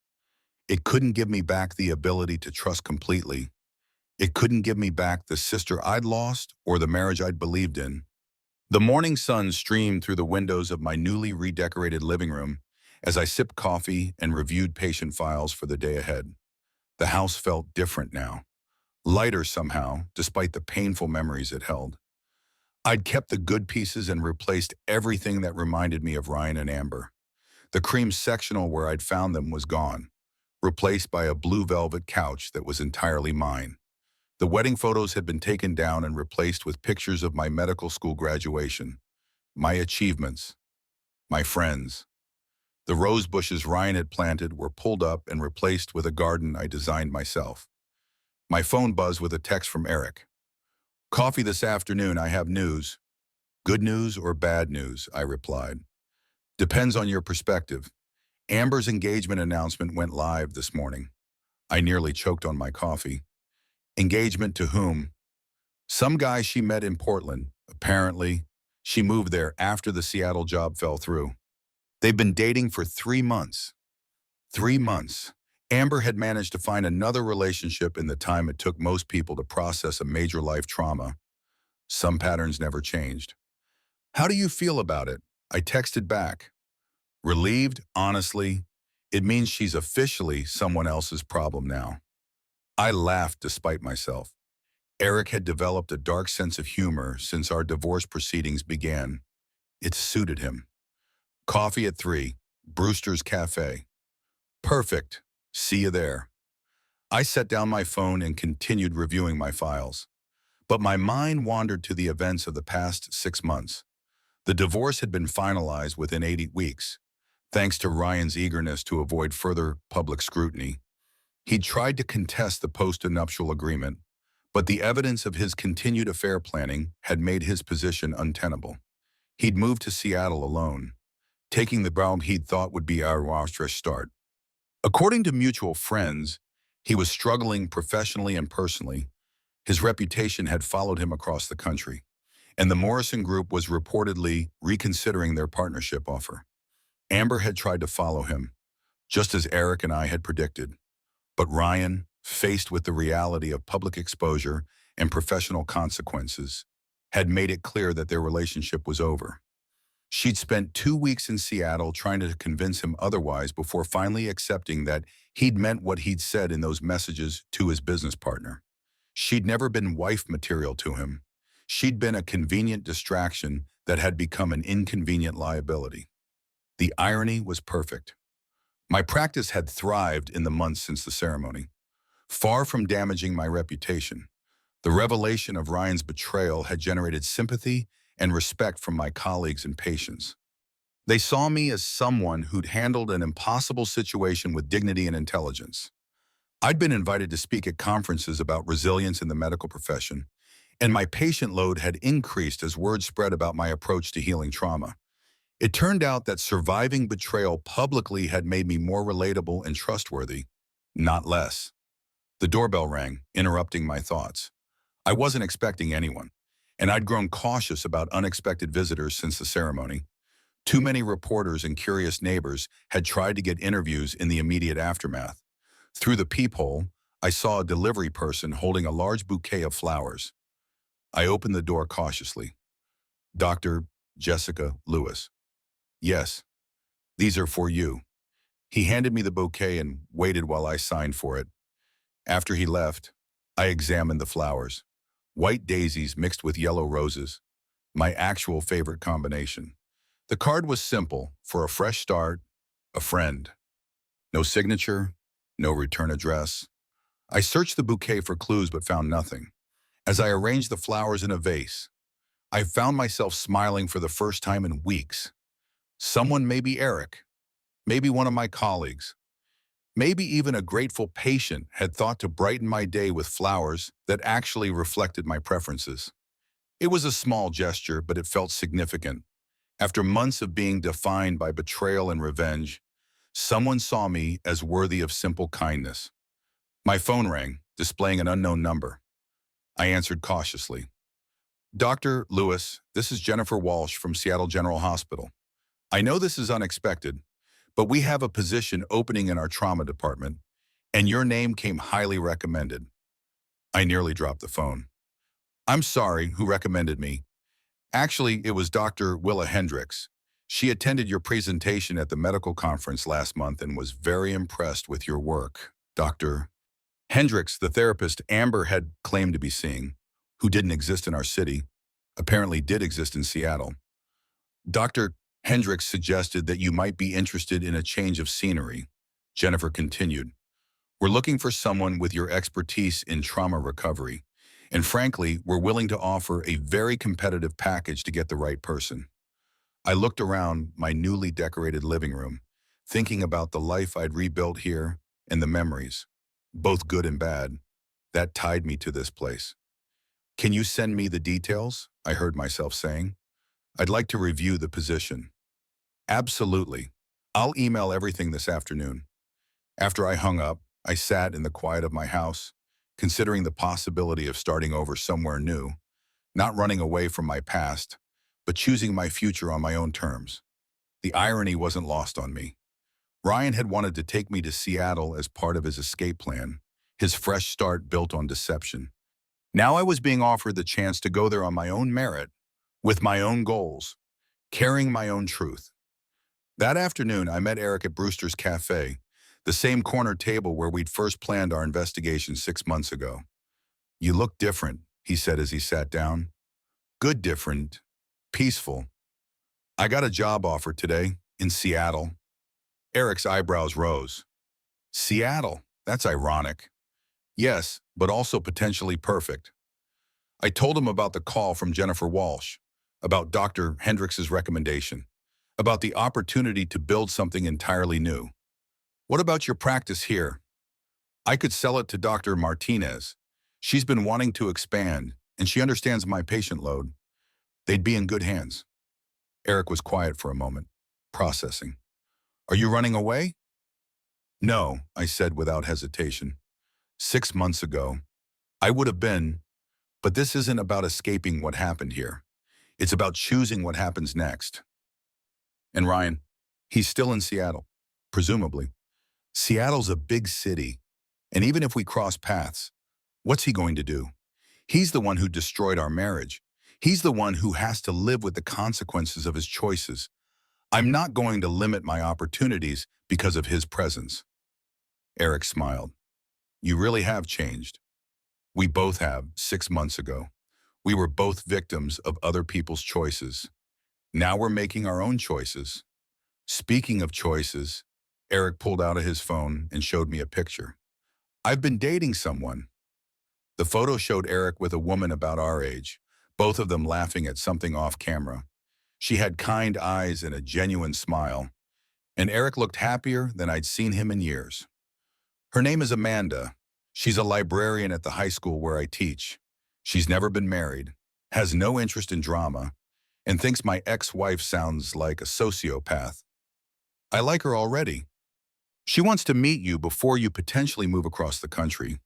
It couldn't give me back the ability to trust completely. It couldn't give me back the sister I'd lost or the marriage I'd believed in. The morning sun streamed through the windows of my newly redecorated living room as I sipped coffee and reviewed patient files for the day ahead. The house felt different now, lighter somehow, despite the painful memories it held. I'd kept the good pieces and replaced everything that reminded me of Ryan and Amber. The cream sectional where I'd found them was gone, replaced by a blue velvet couch that was entirely mine. The wedding photos had been taken down and replaced with pictures of my medical school graduation, my achievements, my friends. The rose bushes Ryan had planted were pulled up and replaced with a garden I designed myself. My phone buzzed with a text from Eric. "Coffee this afternoon, I have news." "Good news or bad news?" I replied. "Depends on your perspective. Amber's engagement announcement went live this morning." I nearly choked on my coffee. "Engagement to whom?" "Some guy she met in Portland. Apparently, she moved there after the Seattle job fell through. They've been dating for 3 months. 3 months. Amber had managed to find another relationship in the time it took most people to process a major life trauma. Some patterns never changed. "How do you feel about it?" I texted back. "Relieved, honestly. It means she's officially someone else's problem now." I laughed despite myself. Eric had developed a dark sense of humor since our divorce proceedings began. It suited him. "Coffee at 3, Brewster's Cafe." "Perfect. See you there." I set down my phone and continued reviewing my files. But my mind wandered to the events of the past 6 months. The divorce had been finalized within 8 weeks, thanks to Ryan's eagerness to avoid further public scrutiny. He'd tried to contest the post-nuptial agreement, but the evidence of his continued affair planning had made his position untenable. He'd moved to Seattle alone, taking the route he'd thought would be our fresh start. According to mutual friends, he was struggling professionally and personally. His reputation had followed him across the country, and the Morrison Group was reportedly reconsidering their partnership offer. Amber had tried to follow him, just as Eric and I had predicted. But Ryan, faced with the reality of public exposure and professional consequences, had made it clear that their relationship was over. She'd spent 2 weeks in Seattle trying to convince him otherwise before finally accepting that he'd meant what he'd said in those messages to his business partner. She'd never been wife material to him. She'd been a convenient distraction that had become an inconvenient liability. The irony was perfect. My practice had thrived in the months since the ceremony. Far from damaging my reputation, the revelation of Ryan's betrayal had generated sympathy and respect from my colleagues and patients. They saw me as someone who'd handled an impossible situation with dignity and intelligence. I'd been invited to speak at conferences about resilience in the medical profession, and my patient load had increased as word spread about my approach to healing trauma. It turned out that surviving betrayal publicly had made me more relatable and trustworthy, not less. The doorbell rang, interrupting my thoughts. I wasn't expecting anyone, and I'd grown cautious about unexpected visitors since the ceremony. Too many reporters and curious neighbors had tried to get interviews in the immediate aftermath. Through the peephole, I saw a delivery person holding a large bouquet of flowers. I opened the door cautiously. "Dr. Jessica Lewis." "Yes, these are for you." He handed me the bouquet and waited while I signed for it. After he left, I examined the flowers. White daisies mixed with yellow roses, my actual favorite combination. The card was simple: for a fresh start, a friend. No signature, no return address. I searched the bouquet for clues but found nothing. As I arranged the flowers in a vase, I found myself smiling for the first time in weeks. Someone, maybe Eric, maybe one of my colleagues, maybe even a grateful patient, had thought to brighten my day with flowers that actually reflected my preferences. It was a small gesture, but it felt significant. After months of being defined by betrayal and revenge, someone saw me as worthy of simple kindness. My phone rang, displaying an unknown number. I answered cautiously. Dr. Lewis, this is Jennifer Walsh from Seattle General Hospital. I know this is unexpected, but we have a position opening in our trauma department, and your name came highly recommended. I nearly dropped the phone. I'm sorry, who recommended me? Actually, it was Dr. Willa Hendricks. She attended your presentation at the medical conference last month and was very impressed with your work. Dr. Hendricks, the therapist Amber had claimed to be seeing, who didn't exist in our city, apparently did exist in Seattle. Dr. Hendricks suggested that you might be interested in a change of scenery. Jennifer continued, we're looking for someone with your expertise in trauma recovery, and frankly, we're willing to offer a very competitive package to get the right person. I looked around my newly decorated living room, thinking about the life I'd rebuilt here and the memories, both good and bad, that tied me to this place. Can you send me the details? I heard myself saying. I'd like to review the position. Absolutely. I'll email everything this afternoon. After I hung up, I sat in the quiet of my house, considering the possibility of starting over somewhere new, not running away from my past, but choosing my future on my own terms. The irony wasn't lost on me. Ryan had wanted to take me to Seattle as part of his escape plan, his fresh start built on deception. Now I was being offered the chance to go there on my own merit, with my own goals, carrying my own truth. That afternoon, I met Eric at Brewster's Cafe, the same corner table where we'd first planned our investigation 6 months ago. You look different, he said as he sat down. Good different, peaceful. I got a job offer today in Seattle. Eric's eyebrows rose. Seattle, that's ironic. Yes, but also potentially perfect. I told him about the call from Jennifer Walsh, about Dr. Hendricks's recommendation, about the opportunity to build something entirely new. What about your practice here? I could sell it to Dr. Martinez. She's been wanting to expand, and she understands my patient load. They'd be in good hands. Eric was quiet for a moment, processing. Are you running away? No, I said without hesitation. 6 months ago, I would have been, but this isn't about escaping what happened here. It's about choosing what happens next. And Ryan, he's still in Seattle, presumably. Seattle's a big city, and even if we cross paths, what's he going to do? He's the one who destroyed our marriage. He's the one who has to live with the consequences of his choices. I'm not going to limit my opportunities because of his presence. Eric smiled. You really have changed. We both have, 6 months ago. We were both victims of other people's choices. Now we're making our own choices. Speaking of choices, Eric pulled out of his phone and showed me a picture. I've been dating someone. The photo showed Eric with a woman about our age, both of them laughing at something off camera. She had kind eyes and a genuine smile, and Eric looked happier than I'd seen him in years. Her name is Amanda. She's a librarian at the high school where I teach. She's never been married, has no interest in drama, and thinks my ex-wife sounds like a sociopath. I like her already. She wants to meet you before you potentially move across the country.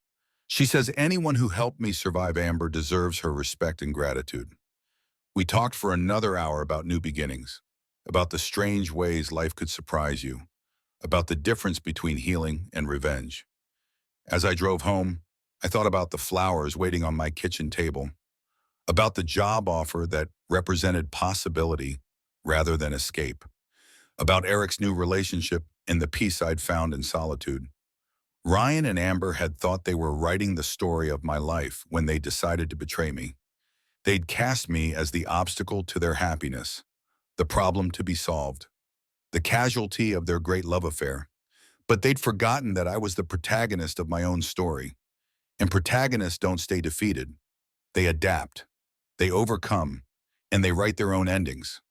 She says anyone who helped me survive Amber deserves her respect and gratitude. We talked for another hour about new beginnings, about the strange ways life could surprise you, about the difference between healing and revenge. As I drove home, I thought about the flowers waiting on my kitchen table, about the job offer that represented possibility rather than escape, about Eric's new relationship and the peace I'd found in solitude. Ryan and Amber had thought they were writing the story of my life when they decided to betray me. They'd cast me as the obstacle to their happiness, the problem to be solved, the casualty of their great love affair. But they'd forgotten that I was the protagonist of my own story. And protagonists don't stay defeated. They adapt, they overcome, and they write their own endings.